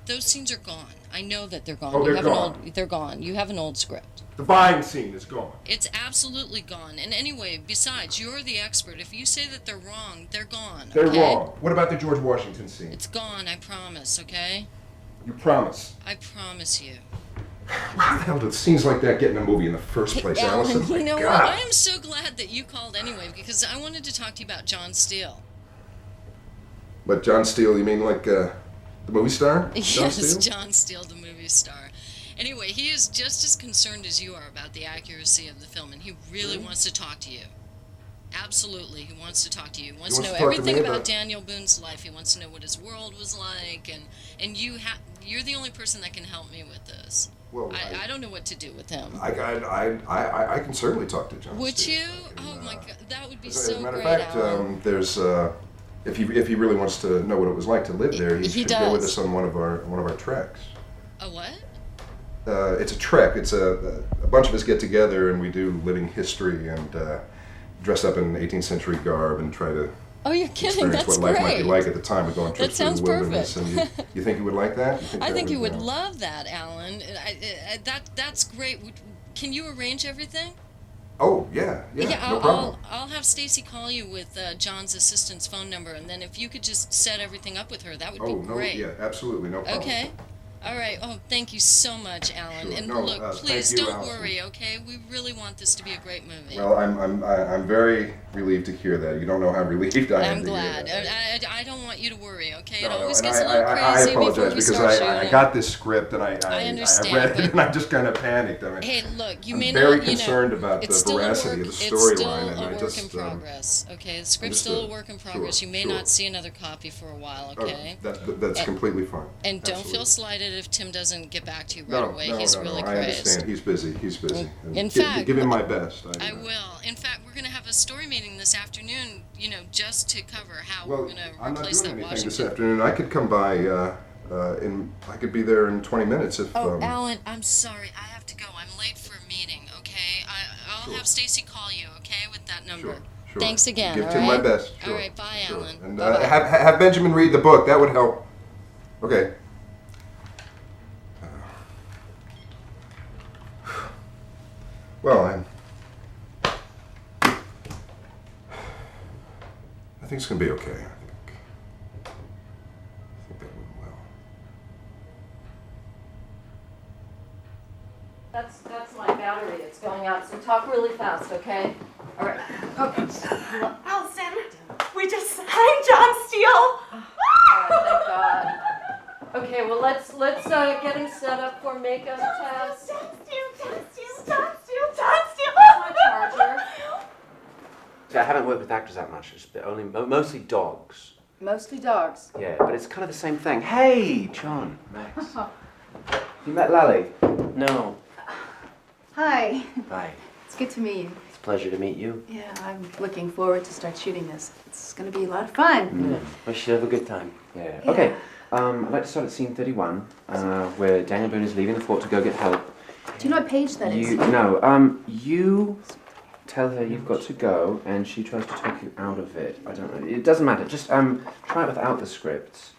Those scenes are gone. I know that they're gone. Oh, they're gone. They're gone. You have an old script. The buying scene is gone. It's absolutely gone. And anyway, besides, you're the expert. If you say that they're wrong, they're gone. They're okay? wrong. What about the George Washington scene? It's gone, I promise, okay? You promise? I promise you. How the hell did scenes like that get in a movie in the first place, Alan, Allison? you know God. what? I am so glad that you called anyway, because I wanted to talk to you about John Steele. But John Steele, you mean like the movie star? Yes, Steele? John Steele, the movie star. Anyway, he is just as concerned as you are about the accuracy of the film, and he really wants to talk to you. Absolutely, he wants to talk to you. He wants to know everything about Daniel Boone's life. He wants to know what his world was like, and you're the only person that can help me with this. Well, I don't know what to do with him. I can certainly talk to John. Would Steele. you? Oh my God, that would be As so a matter great. of fact, there's if he really wants to know what it was like to live there, he should go with us on one of our treks. A what? It's a trek. It's a bunch of us get together and we do living history and dress up in 18th century garb and try to Oh, you're kidding? experience That's what life great. might be like at the time of going That trips through sounds the wilderness. perfect. And you think you would like that? I think you would love that, Alan. That's great. Can you arrange everything? Oh, yeah, no problem. I'll have Stacy call you with John's assistant's phone number, and then if you could just set everything up with her, that would be great. Yeah, absolutely, no problem. Okay. All right. Oh, thank you so much, Alan. Sure. And No, look, thank please you, don't Allison. worry, okay? We really want this to be a great movie. Well, I'm very relieved to hear that. You don't know how relieved I am. I'm to hear glad. that. I don't want you to worry, okay? No, it always and gets a little crazy I apologize before we because start shooting. I got this script and I understand, read it but- and I just kind of panicked. I mean, Hey, look, you I'm may very not, concerned about it's the still a veracity work- of the It's storyline, still and a I work just in progress, okay? The script's still a understood. work in progress. Sure, You may sure. not see another copy for a while, okay? That's completely fine. And don't Absolutely. feel slighted if Tim doesn't get back to you right No, away. no, He's no, really I crazed. understand. He's busy. And In fact, give him my best. I will. In fact, we're going to have a story meeting this afternoon, just to cover how Well, we're going to I'm not replace doing that anything this Washington. afternoon. I could come by. I could be there in 20 minutes if. Oh, Alan, I'm sorry. I have to go. I'm late for a meeting, okay? I'll have Stacy call you, okay, with that number. Sure. Thanks again, Give all Tim right? my best. All right, bye, Alan. And Bye-bye. have Benjamin read the book. That would help. Okay. Well, I think it's gonna be okay. I think that went well. That's my battery. It's going out. So talk really fast, okay? All right. Okay. Allison, we just signed John Steele. Oh, thank God. Okay, well let's get him set up for makeup test. John Steele. My charger. See, I haven't worked with actors that much. It's mostly dogs. Mostly dogs. Yeah, but it's kind of the same thing. Hey, John, Max. You met Lally? No. Hi. Hi. It's good to meet you. It's a pleasure to meet you. Yeah, I'm looking forward to start shooting this. It's going to be a lot of fun. Yeah. We should have a good time. Yeah. Okay. I'd like to start at scene 31, where Daniel Boone is leaving the fort to go get help. Do you know what page that is? You tell her you've got to go, and she tries to talk you out of it. I don't know. It doesn't matter. Just try it without the script,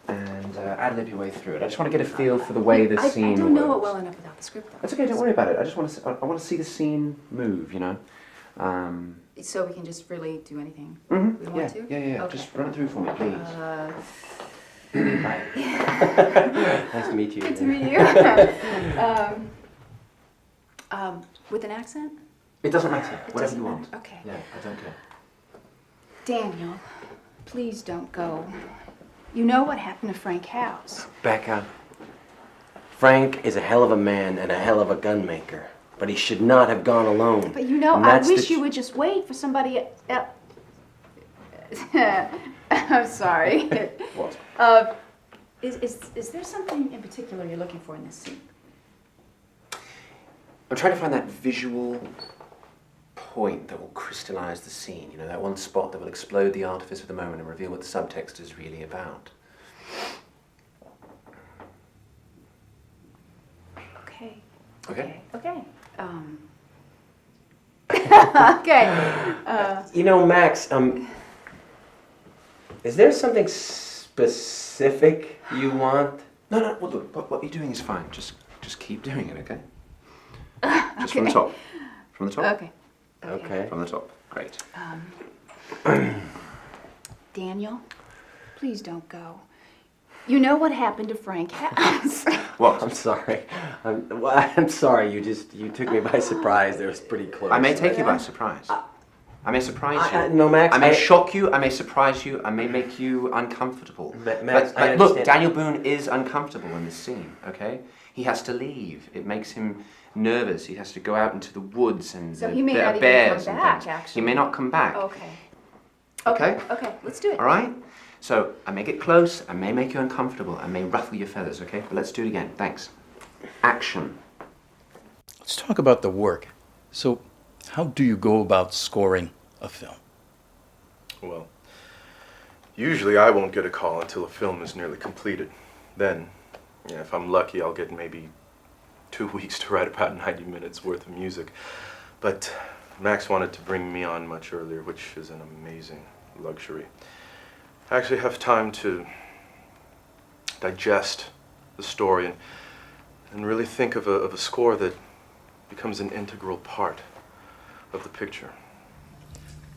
and ad-lib your way through it. I just want to get a feel for the way the scene I don't know works. it well enough without the script, though. That's okay. Don't worry about it. I just want to. I want to see the scene move. So we can just really do anything Mm-hmm. we want to? Yeah. Okay. Just run it through for me, please. Hi. Nice to meet you. Good to meet you. With an accent? It doesn't matter. Whatever you want. Okay. Yeah, I don't care. Daniel, please don't go. You know what happened to Frank House. Becca, Frank is a hell of a man and a hell of a gun maker, but he should not have gone alone. But you know, And I that's wish the you would just wait for somebody else. I'm sorry. What? Is there something in particular you're looking for in this scene? I'm trying to find that visual point that will crystallize the scene, you know, that one spot that will explode the artifice of the moment and reveal what the subtext is really about. Okay. Okay? Okay. Okay. You know, Max, is there something specific you want? No, well, look, what you're doing is fine. Just keep doing it, okay? Just from the Okay. top. From the top? Okay. Okay. From the top. Great. Daniel, please don't go. You know what happened to Frank House. What? I'm sorry. I'm sorry. You took me by surprise. That was pretty close. I may take you by surprise. I may surprise you. No, Max. I may shock you. I may surprise you. I may make you uncomfortable. Max, I but look, understand. Daniel Boone is uncomfortable in this scene. Okay, he has to leave. It makes him nervous. He has to go out into the woods and So the he may not even bears come and back, things. actually. He may not come back. Okay. Okay. Okay, let's do it. All right. So I may get close. I may make you uncomfortable. I may ruffle your feathers. Okay. But let's do it again. Thanks. Action. Let's talk about the work. So, how do you go about scoring a film? Well, usually I won't get a call until a film is nearly completed. Then, if I'm lucky, I'll get maybe 2 weeks to write about 90 minutes worth of music. But Max wanted to bring me on much earlier, which is an amazing luxury. I actually have time to digest the story and really think of a score that becomes an integral part of the picture.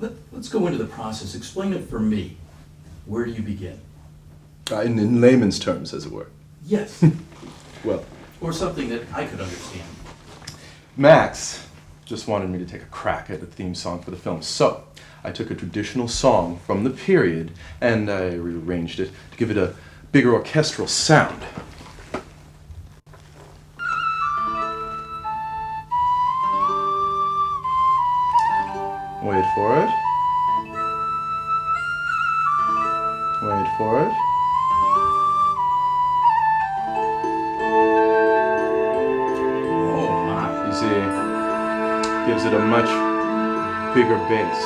Let's go into the process. Explain it for me. Where do you begin? In layman's terms, as it were. Yes. Well, Or something that I could understand. Max just wanted me to take a crack at a theme song for the film. So, I took a traditional song from the period and I rearranged it to give it a bigger orchestral sound. Wait for it. Wait for it. Oh my. You see, gives it a much bigger bass.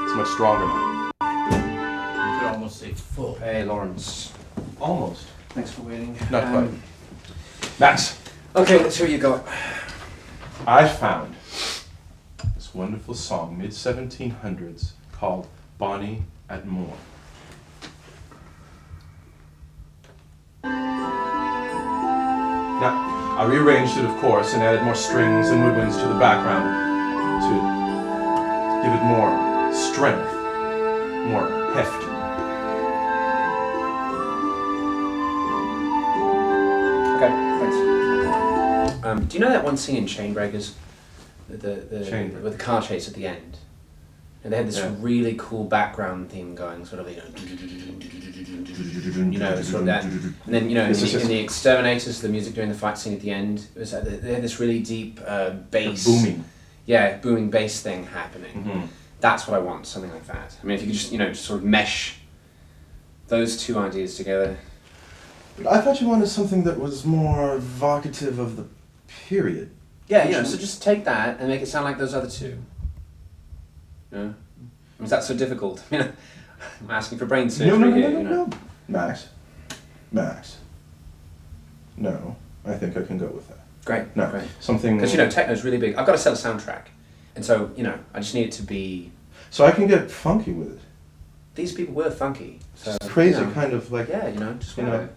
It's much stronger now. You could almost say full. Hey, Lawrence. Almost. Thanks for waiting. Not quite. Max. Okay, let's hear what you got. I found this wonderful song, mid-1700s, called Bonnie at Morn. Now, I rearranged it, of course, and added more strings and woodwinds to the background to give it more strength, more heft. Okay, thanks. Do you know that one scene in Chainbreakers? With the car chase at the end? And they had this really cool background theme going, sort of, sort of that. And then, in the Exterminators, the music during the fight scene at the end, it was they had this really deep bass. Booming. Yeah, booming bass thing happening. Mm-hmm. That's what I want, something like that. I mean, if you could just sort of mesh those two ideas together. I thought you wanted something that was more evocative of the period. Yeah, so just take that and make it sound like those other two. No? Is that so difficult? I'm asking for brain surgery here. No. Max. No, I think I can go with that. Great. No, great. something... Because, techno's really big. I've got to sell a soundtrack. And so, I just need it to be... So I can get funky with it. These people were funky. So, It's crazy, kind of like... Yeah, just kind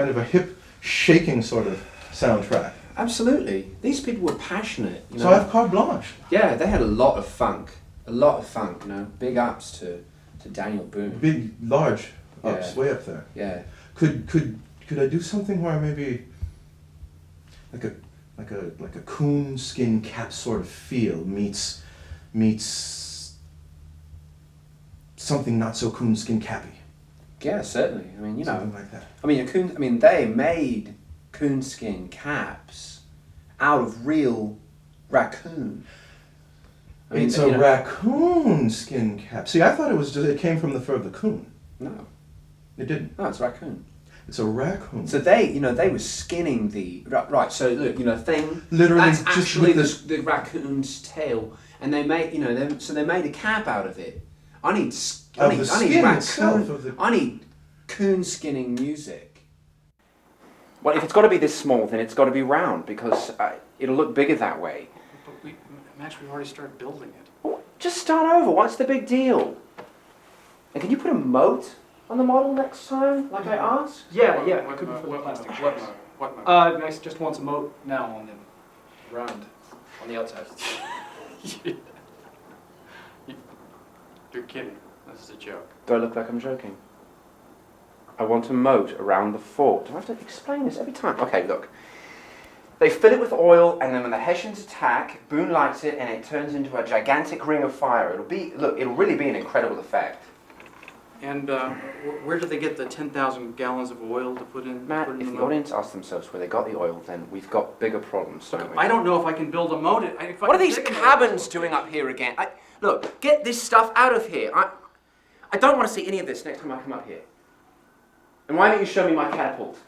of a hip, shaking sort of soundtrack. Absolutely. These people were passionate. So I have carte blanche. Yeah, they had a lot of funk. Big ups to Daniel Boone. Big, large Oh, it's way up there. Yeah. Could I do something where I maybe like a coon skin cap sort of feel meets something not so coon skin cappy? Yeah, certainly. I mean, you know, Something like that. I mean, they made coonskin caps out of real raccoon. I mean, It's a raccoon skin cap. See, I thought it came from the fur of the coon. No. It didn't. No, it's raccoon. It's a raccoon. So they were skinning the right. So look, thing. Literally, that's just actually with the raccoon's tail, and they made they made a cap out of it. I need coon skinning music. Well, if it's got to be this small, then it's got to be round because it'll look bigger that way. But Max, we've already started building it. Well, just start over. What's the big deal? And can you put a moat on the model next time, like I asked? Yeah. What could be for the plastic chips? What Max just wants a moat now on the round, on the outside. You're kidding. This is a joke. Do I look like I'm joking? I want a moat around the fort. Do I have to explain this every time? Okay, look. They fill it with oil, and then when the Hessians attack, Boone lights it, and it turns into a gigantic ring of fire. It'll really be an incredible effect. And where did they get the 10,000 gallons of oil to put in? Matt, if the audience asks themselves where they got the oil, then we've got bigger problems, don't we? I don't know if I can build a moat. What are these cabins doing up here again? Look, get this stuff out of here. I don't want to see any of this next time I come up here. And why don't you show me my catapult?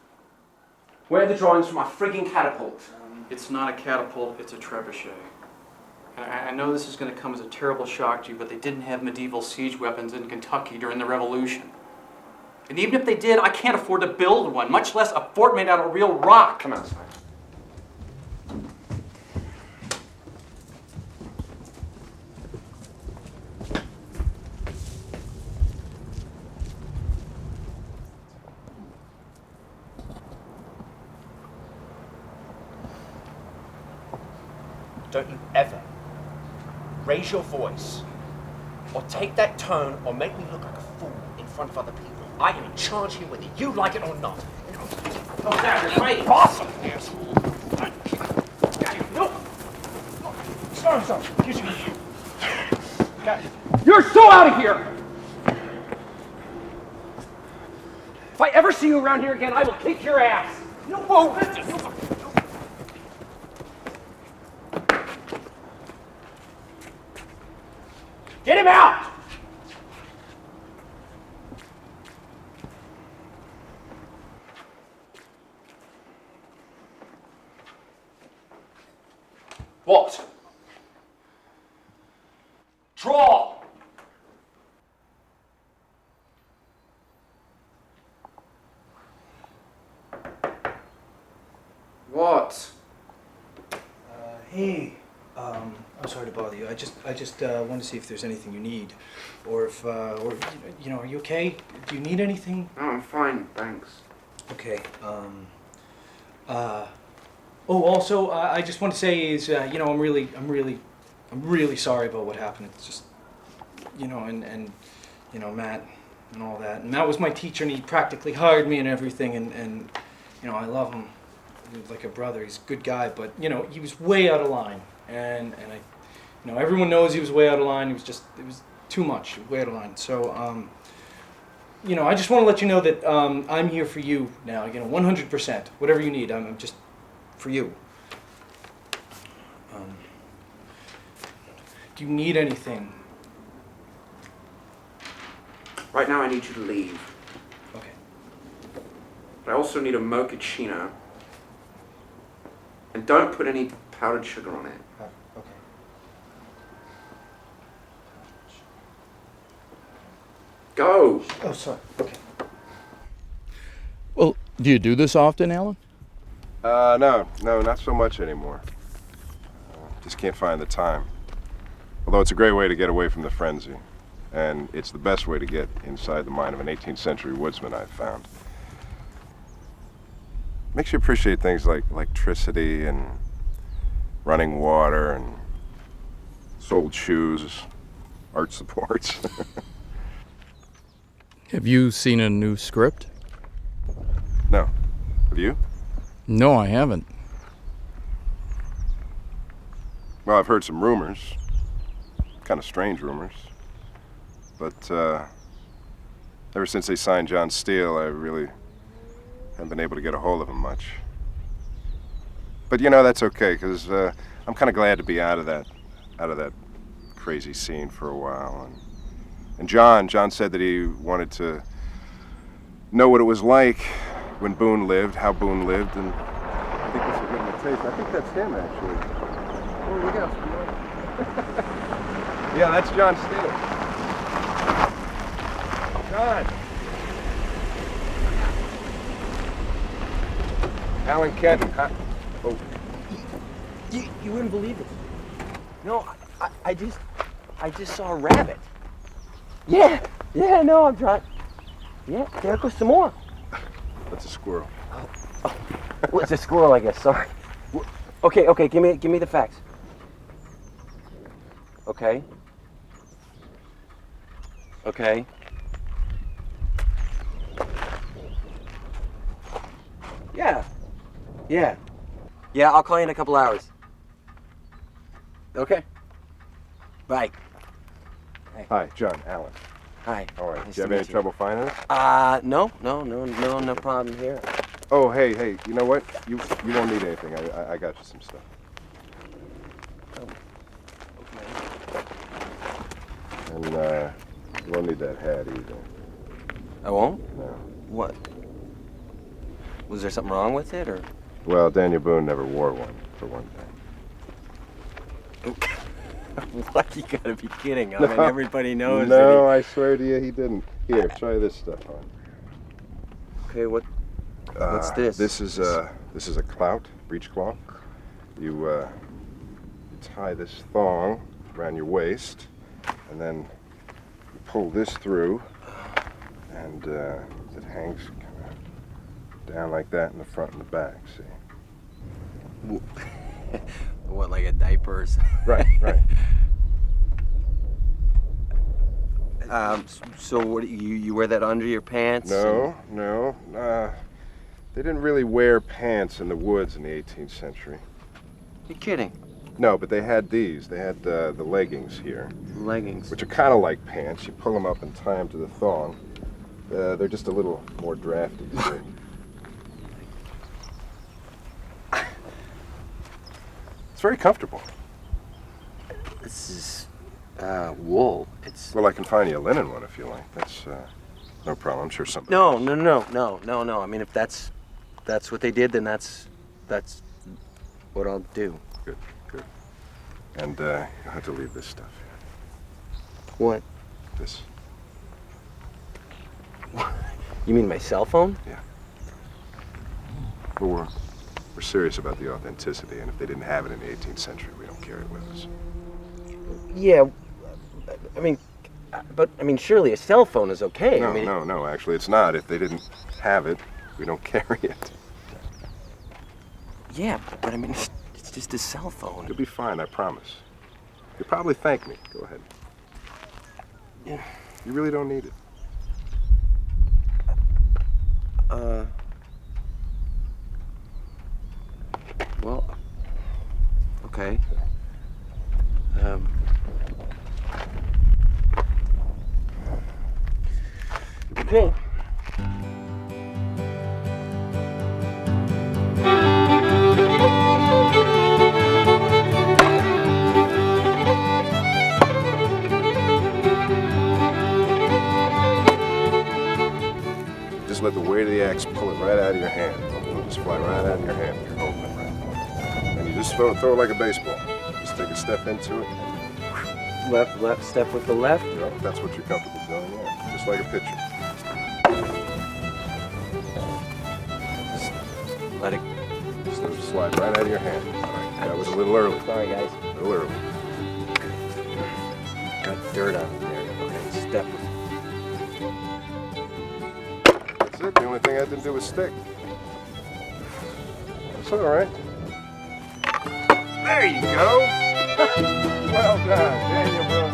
Where are the drawings for my frigging catapult? It's not a catapult, it's a trebuchet. I know this is going to come as a terrible shock to you, but they didn't have medieval siege weapons in Kentucky during the Revolution. And even if they did, I can't afford to build one, much less a fort made out of real rock. Come outside. Don't you ever raise your voice or take that tone or make me look like a fool in front of other people. I am in charge here whether you like it or not. Come down, you're fighting. Awesome, asshole. No. Stop. You're so out of here! If I ever see you around here again, I will kick your ass. No, whoa! Get him out! What? Draw! What? Hey, I'm sorry to bother you. I just want to see if there's anything you need, or if, are you okay? Do you need anything? No, I'm fine, thanks. Okay. Also, I just want to say is, I'm really sorry about what happened. It's just, and Matt and all that. And Matt was my teacher, and he practically hired me and everything, and I love him. He was like a brother. He's a good guy, but he was way out of line, and I, everyone knows he was way out of line. It was too much, way out of line. So, I just want to let you know that I'm here for you now. 100%. Whatever you need, I'm just for you. Do you need anything? Right now I need you to leave. Okay. But I also need a mochaccino. And don't put any powdered sugar on it. Okay. Go! Oh, sorry. Okay. Well, do you do this often, Allan? No, not so much anymore. Just can't find the time. Although it's a great way to get away from the frenzy. And it's the best way to get inside the mind of an 18th century woodsman, I've found. Makes you appreciate things like electricity and running water and soled shoes, art supports. Have you seen a new script? No. Have you? No, I haven't. Well, I've heard some rumors. Kind of strange rumors. But, ever since they signed John Steele, I really haven't been able to get a hold of him much. But, you know, that's okay, because I'm kind of glad to be out of that crazy scene for a while. And John said that he wanted to know what it was like when Boone lived, how Boone lived, and I think this will give him a taste. I think that's him, actually. Oh, look out. Yeah, that's John Steele. John! Allan Kenton. Oh. You wouldn't believe it. No, I just saw a rabbit. Yeah, no, I'm trying. Yeah, there goes some more. That's a squirrel. Well, it's a squirrel, I guess. Sorry. Okay, give me the facts. Okay. Yeah, I'll call you in a couple hours. Okay. Bye. Hi, John, Allan. Hi. All right. Nice Do you have to any meet you. trouble finding us? No problem here. Oh, hey, you know what? You won't need anything. I got you some stuff. And you won't need that hat either. I won't? No. What? Was there something wrong with it, or? Well, Daniel Boone never wore one, for one thing. What? You gotta be kidding. I mean, everybody knows No, that I swear to you, he didn't. Here, try this stuff on. Okay, what's this? This is a clout, breechcloth. You tie this thong around your waist, and then you pull this through, and it hangs kind of down like that in the front and the back. See? What, like a diaper or something? Right. So what, you wear that under your pants? No. They didn't really wear pants in the woods in the 18th century. You're kidding. No, but they had these. They had the leggings here. Leggings? Which are kind of like pants. You pull them up and tie them to the thong. They're just a little more drafty. See? It's very comfortable. This is wool. It's. Well, I can find you a linen one if you like. That's no problem. I'm sure somebody. No. I mean, if that's what they did, then that's what I'll do. Good. And you'll have to leave this stuff here. What? This. You mean my cell phone? Yeah. Well, we're serious about the authenticity, and if they didn't have it in the 18th century, we don't carry it with us. Yeah. I mean, surely a cell phone is okay. No, I mean, no, actually it's not. If they didn't have it, we don't carry it. Yeah, but I mean, it's just a cell phone. You'll be fine, I promise. You'll probably thank me. Go ahead. Yeah. You really don't need it. Well, okay. Okay. Just let the weight of the axe pull it right out of your hand. It'll just fly right out of your hand if you're holding it right. And you just throw it like a baseball. Just take a step into it. Left step with the left? Yep, that's what you're comfortable doing, yeah. Just like a pitcher. Just let it slide right out of your hand. All right, that was a little early. Sorry, guys. A little early. Got dirt on it there. Okay, step with That's it. The only thing I didn't do was stick. That's all right. There you go. Well done, Daniel Boone.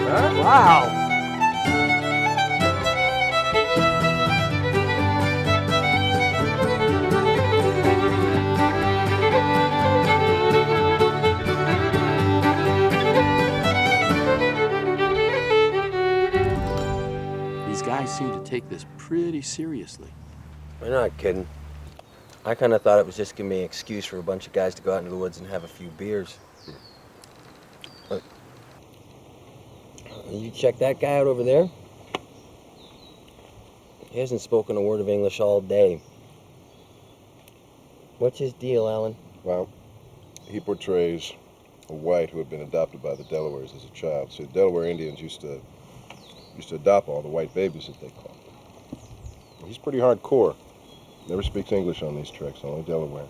Huh? Wow. take this pretty seriously. You're not kidding. I kind of thought it was just giving me an excuse for a bunch of guys to go out into the woods and have a few beers. But you check that guy out over there? He hasn't spoken a word of English all day. What's his deal, Allan? Well, he portrays a white who had been adopted by the Delawares as a child. See, the Delaware Indians used to adopt all the white babies, as they call them. He's pretty hardcore. Never speaks English on these treks, only Delaware.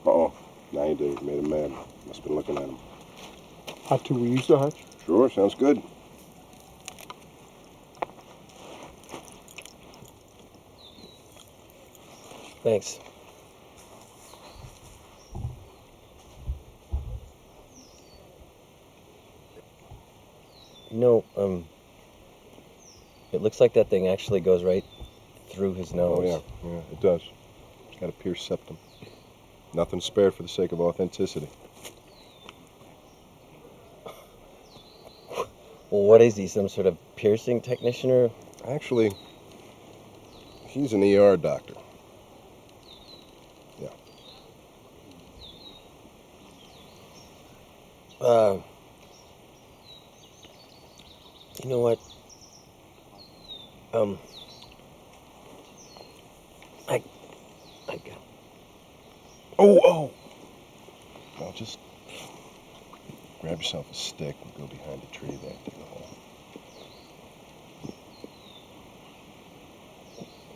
Uh-oh, now you did it. Made him mad. Must have been looking at him. How do we use the hutch? Sure, sounds good. Thanks. You know, it looks like that thing actually goes right through his nose. Oh, yeah, it does. It's got a pierced septum. Nothing spared for the sake of authenticity. Well, what is he, some sort of piercing technician or? Actually, he's an ER doctor. Yeah. You know what? I got. Oh! Well, just grab yourself a stick and go behind the tree there. Dig a hole.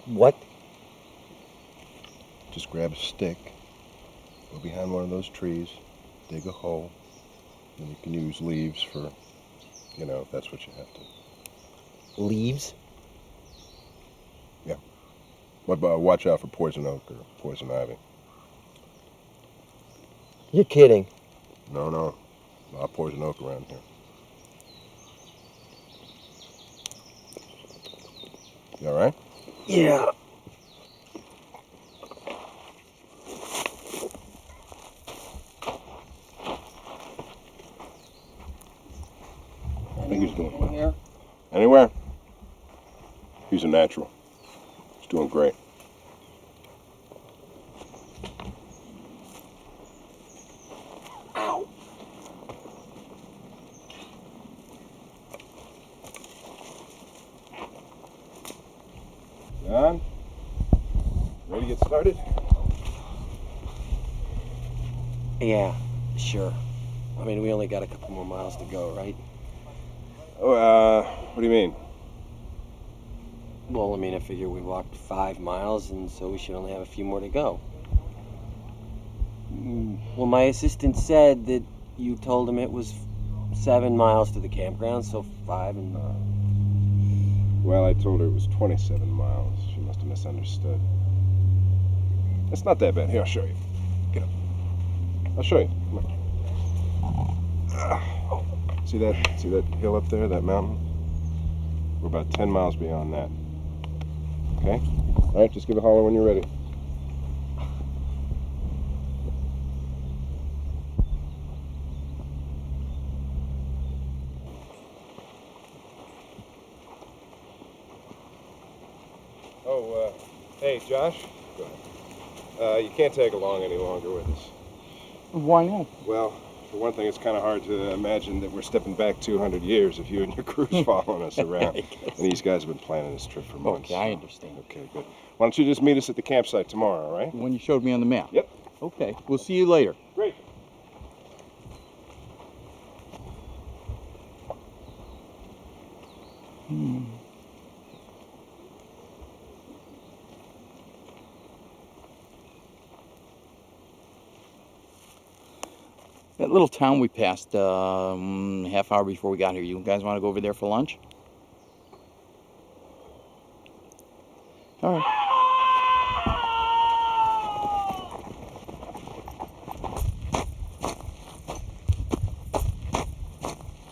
What? Just grab a stick, go behind one of those trees, dig a hole, and you can use leaves for, if that's what you have to. Leaves? Yeah. But watch out for poison oak or poison ivy. You're kidding. No. A lot of poison oak around here. You all right? Yeah. I think he's doing well. Anywhere? He's a natural. He's doing great. Ow. John? Ready to get started? Yeah, sure. I mean, we only got a couple more miles to go, right? Oh, what do you mean? Well, I mean, I figure we walked 5 miles, and so we should only have a few more to go. Well, my assistant said that you told him it was 7 miles to the campground, so 5 and... Well, I told her it was 27 miles. She must have misunderstood. It's not that bad. Here, I'll show you. Get up. I'll show you. Come on. See that hill up there, that mountain? We're about 10 miles beyond that. Okay? All right, just give a holler when you're ready. Oh, hey, Josh? Go ahead. You can't tag along any longer with us. Why not? Well, for one thing, it's kind of hard to imagine that we're stepping back 200 years if you and your crew's following us around. And these guys have been planning this trip for months. Okay, I understand. Okay, good. Why don't you just meet us at the campsite tomorrow, all right? When you showed me on the map? Yep. Okay, we'll see you later. Great. That little town we passed half hour before we got here, you guys want to go over there for lunch? All right.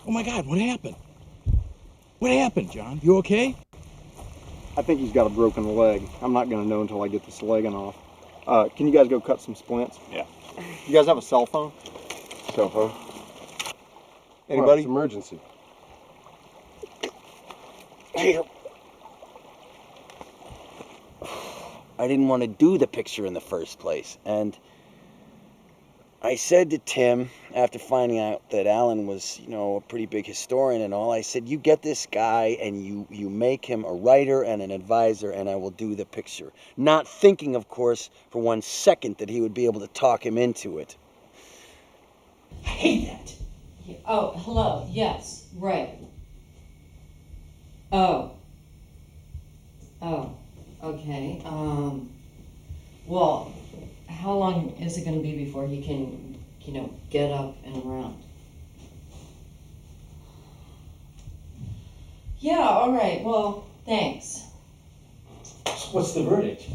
Oh my God, what happened? What happened, John? You okay? I think he's got a broken leg. I'm not going to know until I get this legging off. Can you guys go cut some splints? Yeah. You guys have a cell phone? Cell phone? Anybody? It's emergency. Here. I didn't want to do the picture in the first place, and I said to Tim, after finding out that Allan was, a pretty big historian and all, I said, you get this guy and you make him a writer and an advisor, and I will do the picture. Not thinking, of course, for 1 second that he would be able to talk him into it. I hate that. Oh, hello. Yes, right. Oh. Oh, okay. Well, how long is it going to be before he can, get up and around? Yeah, all right. Well, thanks. What's the verdict?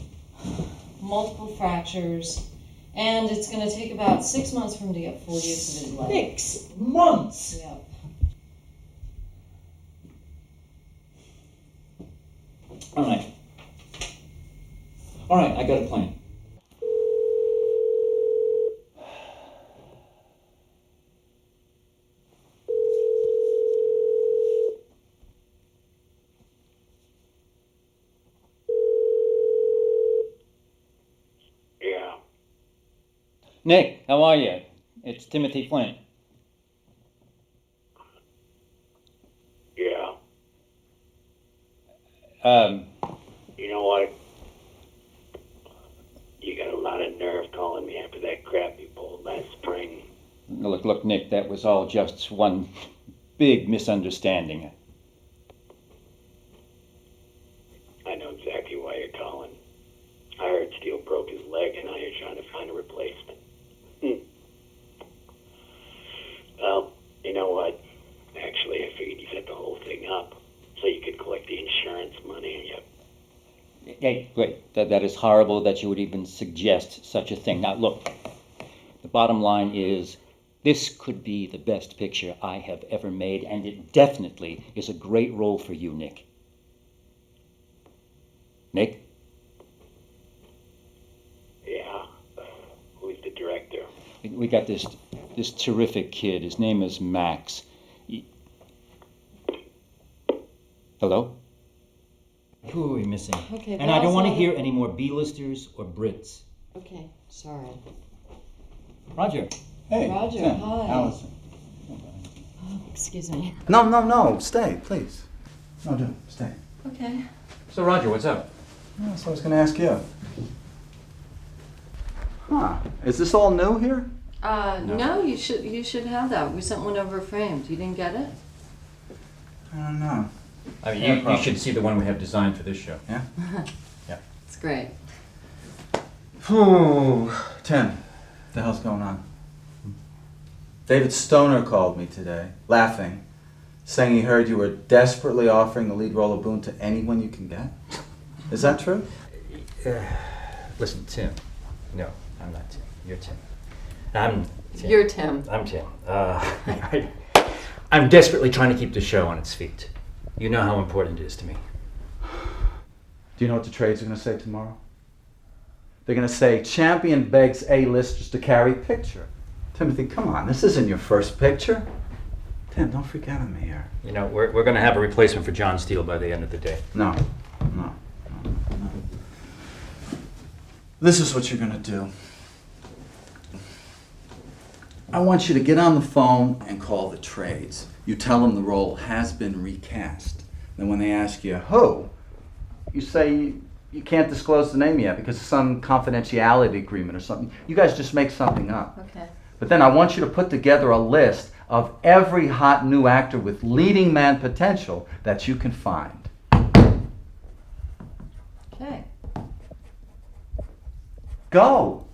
Multiple fractures, and it's going to take about 6 months for him to get full use of his leg. 6 months? Yep. All right. All right, I got a plan. Yeah. Nick, how are you? It's Timothy Flint. Yeah. Um, You know what? You got a lot of nerve calling me after that crap you pulled last spring. look, Nick, that was all just one big misunderstanding. I know exactly why you're calling. I heard Steele broke his leg and now you're trying to find a replacement. Well, you know what? Actually, I figured you set the whole thing up so you could collect the insurance money and you... Hey, wait, that is horrible that you would even suggest such a thing. Now, look, the bottom line is this could be the best picture I have ever made, and it definitely is a great role for you, Nick. Nick? Yeah. Who's the director? We got this terrific kid. His name is Max. Hello? Who are we missing? Okay, And I don't want to Val's hear any more B-listers or Brits. Okay, sorry. Roger. Hey, Roger, Tim, hi. Allison. Oh, excuse me. No, stay, please. No, do stay. Okay. So, Roger, what's up? That's what I was going to ask you. Huh. Is this all new here? No, you should have that. We sent one over framed. You didn't get it? I don't know. I mean, you should see the one we have designed for this show. Yeah? Yeah. It's great. Whew. Tim, what the hell's going on? David Stoner called me today, laughing, saying he heard you were desperately offering the lead role of Boone to anyone you can get. Is that true? Listen, Tim. No, I'm not Tim. You're Tim. I'm Tim. You're Tim. I'm Tim. I'm desperately trying to keep the show on its feet. You know how important it is to me. Do you know what the trades are going to say tomorrow? They're going to say, Champion begs A-listers to carry picture. Timothy, come on, this isn't your first picture. Tim, don't freak out on me here. You know, we're going to have a replacement for John Steele by the end of the day. No. This is what you're going to do. I want you to get on the phone and call the trades. You tell them the role has been recast. Then when they ask you who, you say you can't disclose the name yet because of some confidentiality agreement or something. You guys just make something up. Okay. But then I want you to put together a list of every hot new actor with leading man potential that you can find. Okay. Go!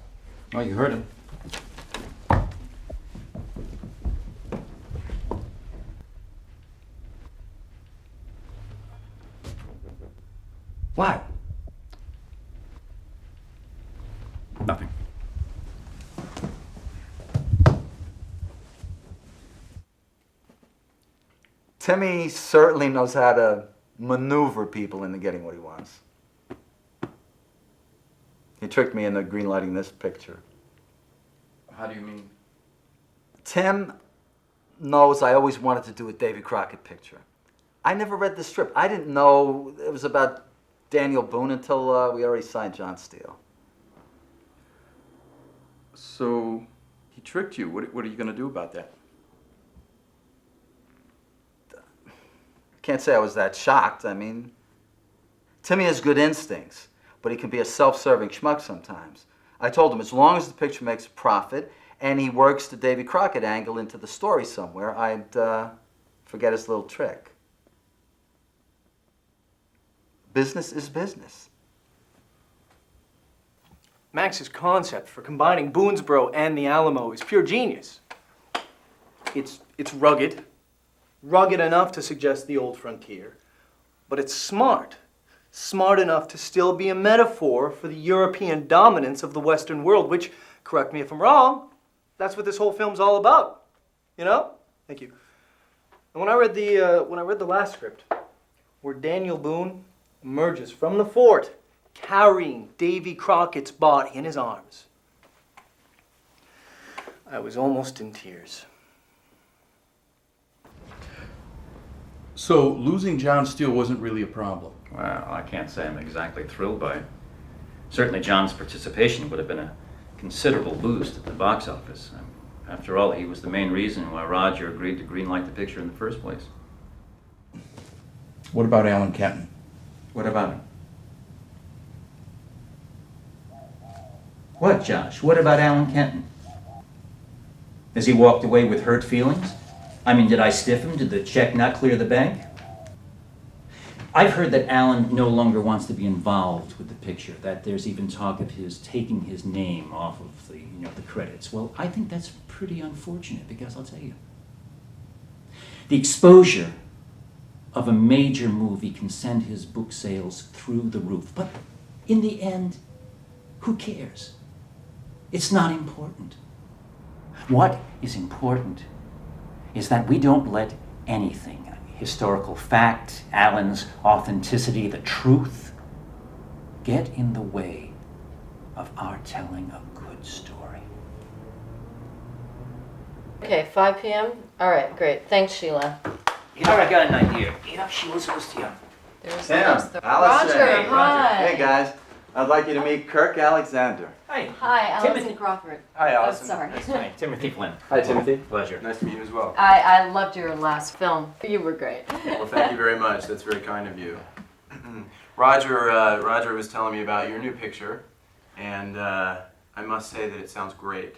Oh, you heard him. What? Nothing. Timmy certainly knows how to maneuver people into getting what he wants. He tricked me into greenlighting this picture. How do you mean? Tim knows I always wanted to do a Davy Crockett picture. I never read the script. I didn't know it was about Daniel Boone until we already signed John Steele. So he tricked you. What are you going to do about that? Can't say I was that shocked. I mean, Timmy has good instincts, but he can be a self-serving schmuck sometimes. I told him as long as the picture makes a profit and he works the Davy Crockett angle into the story somewhere, I'd forget his little trick. Business is business. Max's concept for combining Boonesboro and the Alamo is pure genius. It's rugged enough to suggest the old frontier, but it's smart enough to still be a metaphor for the European dominance of the Western world, which, correct me if I'm wrong, that's what this whole film's all about. You know? Thank you. And when I read the last script, where Daniel Boone emerges from the fort carrying Davy Crockett's body in his arms, I was almost in tears. So losing John Steele wasn't really a problem. Well, I can't say I'm exactly thrilled by it. Certainly John's participation would have been a considerable boost at the box office. After all, he was the main reason why Roger agreed to greenlight the picture in the first place. What about Allan Kenton? What about him? What, Josh? What about Allan Kenton? Has he walked away with hurt feelings? I mean, did I stiff him? Did the check not clear the bank? I've heard that Allan no longer wants to be involved with the picture, that there's even talk of his taking his name off of the credits. Well, I think that's pretty unfortunate, because I'll tell you, the exposure of a major movie can send his book sales through the roof. But in the end, who cares? It's not important. What is important is that we don't let anything, historical fact, Allan's authenticity, the truth, get in the way of our telling a good story. Okay, 5 p.m.? All right, great. Thanks, Sheila. You know, I got an idea. You know, she was supposed to. There's Tim, Allison. Allison. Roger, hi. Hey, guys. I'd like you to meet Kirk Alexander. Hi. Hi, Allison Timothy. Crawford. Hi, Oh, Allison. sorry. Hi, Timothy Flynn. Hi, Timothy. Pleasure. Nice to meet you as well. I loved your last film. You were great. Well, thank you very much. That's very kind of you. Roger was telling me about your new picture, and I must say that it sounds great.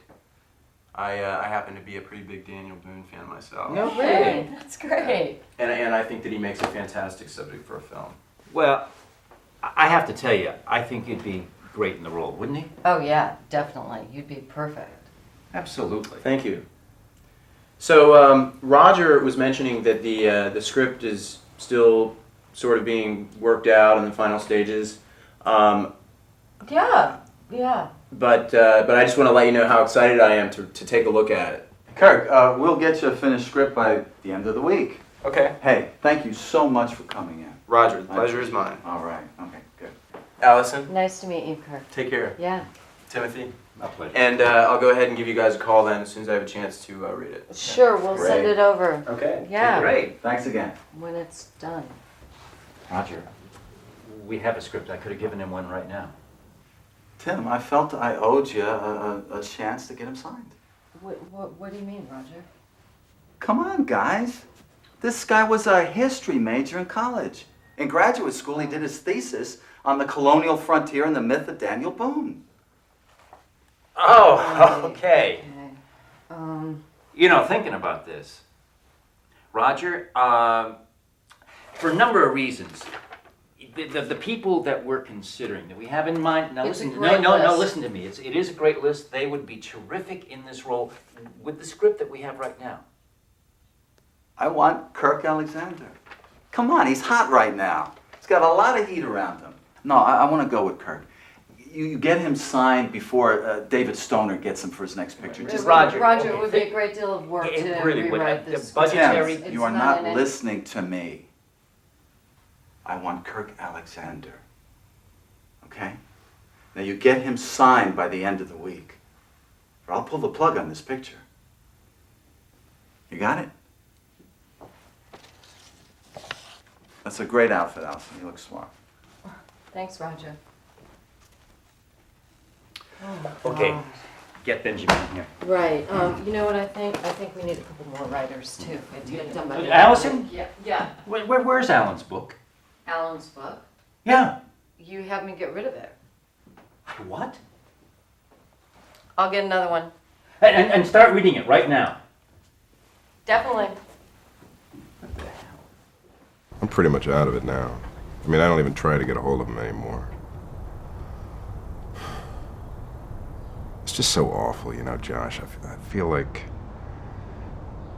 I happen to be a pretty big Daniel Boone fan myself. No way. That's great. And I think that he makes a fantastic subject for a film. Well, I have to tell you, I think you'd be great in the role, wouldn't he? Oh, yeah, definitely. You'd be perfect. Absolutely. Thank you. So Roger was mentioning that the script is still sort of being worked out in the final stages. Yeah. But I just want to let you know how excited I am to take a look at it. Kirk, we'll get you a finished script by the end of the week. Okay. Hey, thank you so much for coming in. Roger, the pleasure is mine. All right. Okay, good. Allison, Nice to meet you, Kirk. take care. Yeah. Timothy. My pleasure. And I'll go ahead and give you guys a call then as soon as I have a chance to read it. Sure, we'll Great. send it over. Okay. Yeah. Great. Thanks again. When it's done. Roger, we have a script. I could have given him one right now. Tim, I felt I owed you a chance to get him signed. What do you mean, Roger? Come on, guys. This guy was a history major in college. In graduate school, he did his thesis on the colonial frontier and the myth of Daniel Boone. Oh, okay. Okay. Thinking about this, Roger, for a number of reasons, the people that we're considering, that we have in mind, now It's a listen, great no, list. listen to me. It is a great list. They would be terrific in this role with the script that we have right now. I want Kirk Alexander. Come on, he's hot right now. He's got a lot of heat around him. No, I want to go with Kirk. You get him signed before David Stoner gets him for his next picture. Just Roger, it would be a great deal of work to really would. rewrite The this. budgetary- It's you are not in it. listening to me. I want Kirk Alexander. Okay? Now you get him signed by the end of the week, or I'll pull the plug on this picture. You got it? That's a great outfit, Allison. You look smart. Thanks, Roger. Okay, get Benjamin in here. Right. You know what I think? I think we need a couple more writers too. We have to get it done by the Allison? Yeah. Yeah. Where's Alan's book? Alan's book. Yeah. You have me get rid of it. What? I'll get another one. And start reading it right now. Definitely. I'm pretty much out of it now. I mean, I don't even try to get a hold of him anymore. It's just so awful, you know, Josh. I feel like...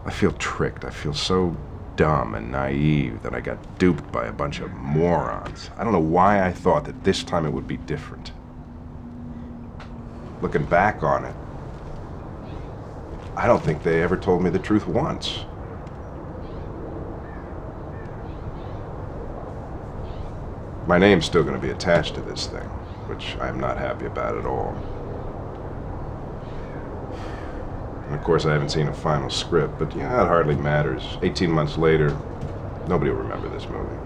I feel tricked. I feel so dumb and naive that I got duped by a bunch of morons. I don't know why I thought that this time it would be different. Looking back on it, I don't think they ever told me the truth once. My name's still going to be attached to this thing, which I'm not happy about at all. And of course, I haven't seen a final script, but yeah, it hardly matters. 18 months later, nobody will remember this movie.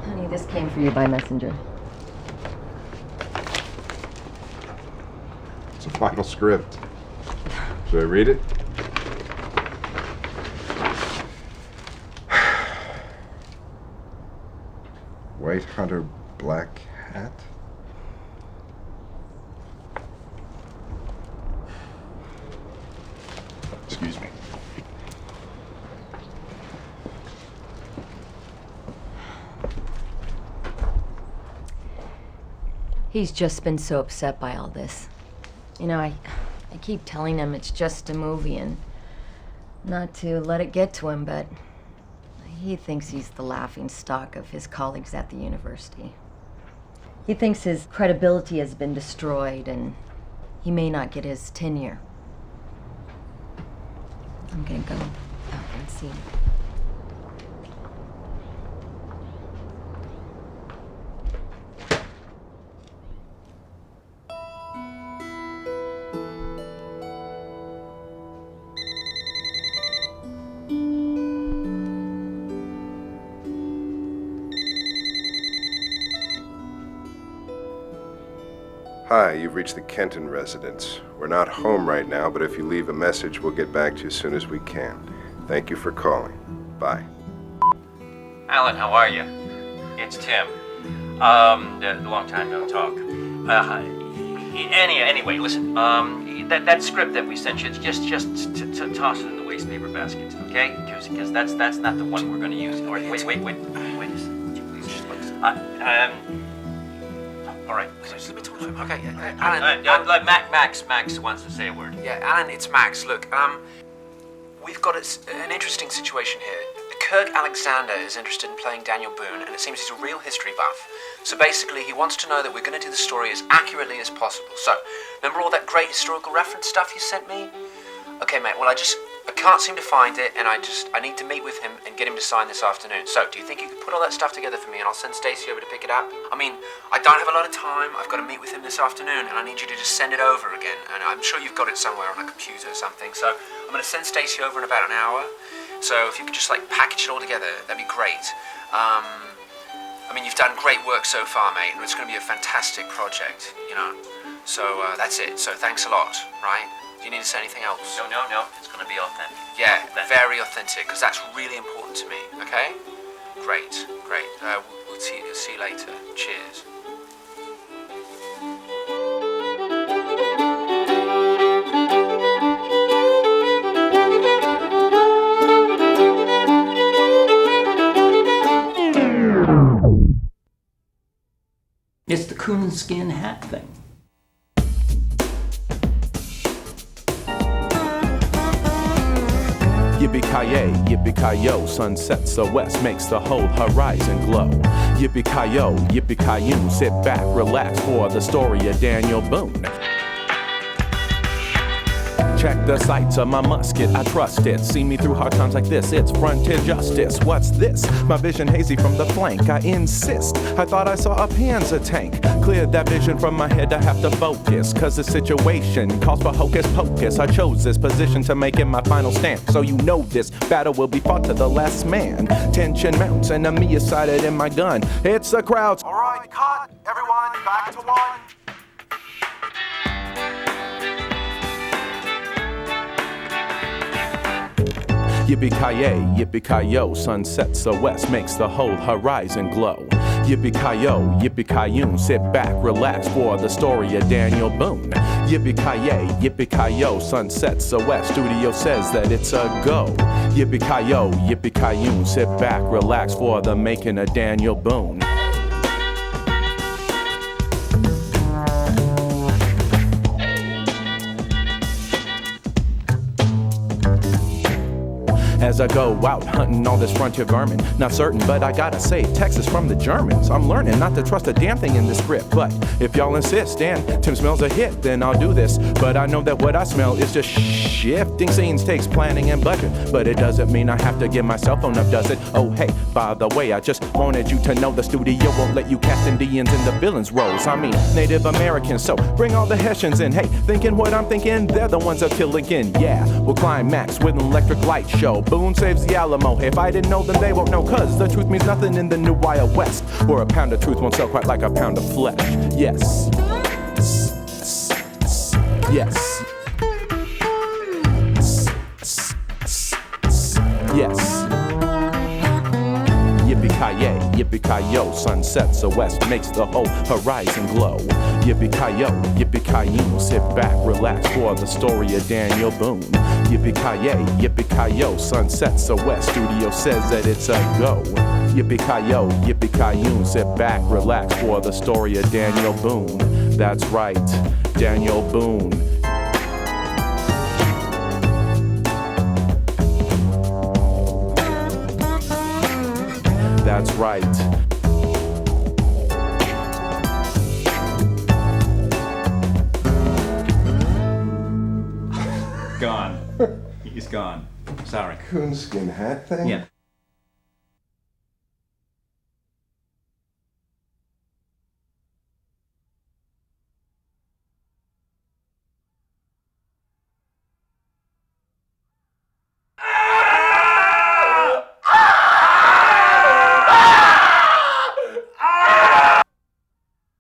Honey, this came for you by messenger. It's a final script. Should I read it? White hunter, black hat? Excuse me. He's just been so upset by all this. You know, I keep telling him it's just a movie and not to let it get to him, but he thinks he's the laughing stock of his colleagues at the university. He thinks his credibility has been destroyed and he may not get his tenure. I'm gonna go out and see him. Hi, you've reached the Kenton residence. We're not home right now, but if you leave a message, we'll get back to you as soon as we can. Thank you for calling. Bye. Alan, how are you? It's Tim. Long time no talk. Anyway, listen. That script that we sent you, just toss it in the waste paper basket, okay? Because that's not the one we're going to use. All right, wait a second. All right. Let me talk to him. Okay, Alan. Max wants to say a word. Yeah, Alan, it's Max. Look, we've got an interesting situation here. Kirk Alexander is interested in playing Daniel Boone, and it seems he's a real history buff. So basically, he wants to know that we're going to do the story as accurately as possible. So, remember all that great historical reference stuff you sent me? Okay, mate, well, I can't seem to find it, and I need to meet with him and get him to sign this afternoon. So, do you think you could put all that stuff together for me, and I'll send Stacy over to pick it up? I mean, I don't have a lot of time. I've got to meet with him this afternoon, and I need you to just send it over again. And I'm sure you've got it somewhere on a computer or something. So, I'm going to send Stacy over in about an hour. So, if you could just, package it all together, that'd be great. I mean, you've done great work so far, mate, and it's going to be a fantastic project, you know. So, that's it. So, thanks a lot, right? Do you need to say anything else? No. It's going to be authentic. Yeah, very authentic, because that's really important to me, okay? Great. We'll see you later. Cheers. It's the coonskin hat thing. Yippee-ki-yay, yippee-ki-yo, sun sets the west, makes the whole horizon glow. Yippee-ki-yo, yippee-ki-yoo, sit back, relax for the story of Daniel Boone. Check the sights of my musket, I trust it. See me through hard times like this, it's frontier justice. What's this? My vision hazy from the flank, I insist. I thought I saw a Panzer tank. Cleared that vision from my head, I have to focus. Cause the situation calls for hocus pocus. I chose this position to make it my final stand. So you know this battle will be fought to the last man. Tension mounts, enemy is sighted in my gun. It's the crowds. Alright, cut, everyone, back to one. Yippee-ki-yay, yippee-ki-yo, sun sets the west, makes the whole horizon glow. Yippee-ki-yo, yippee-ki-yoon, sit back, relax for the story of Daniel Boone. Yippee-ki-yay, yippee-ki-yo, sun sets the west, studio says that it's a go. Yippee-ki-yo, yippee-ki-yoon, sit back, relax for the making of Daniel Boone. As I go out hunting all this frontier vermin. Not certain, but I gotta save Texas from the Germans. I'm learning not to trust a damn thing in this script. But if y'all insist and Tim smells a hit, then I'll do this. But I know that what I smell is just shifting scenes takes planning and budget. But it doesn't mean I have to give my cell phone up, does it? Oh hey, by the way, I just wanted you to know the studio won't let you cast Indians in the villains roles. I mean Native Americans, so bring all the Hessians in. Hey, thinking what I'm thinking, they're the ones that kill Lincoln. Yeah, we'll climax with an electric light show. Boone saves the Alamo. If I didn't know, then they won't know. Cause the truth means nothing in the new Wild West, where a pound of truth won't sell quite like a pound of flesh. Yes. Yes. Yes. Yippee-ki-yay, yippee-ki-yo, sun sets the west, makes the whole horizon glow. Yippee-ki-yo, yippee-ki-yoon, sit back, relax for the story of Daniel Boone. Yippee-ki-yay, yippee-ki-yo, sun sets the west, studio says that it's a go. Yippee-ki-yo, yippee-ki-yoon, sit back, relax for the story of Daniel Boone. That's right, Daniel Boone. That's right. Gone. He's gone. Sorry. Coonskin hat thing? Yeah.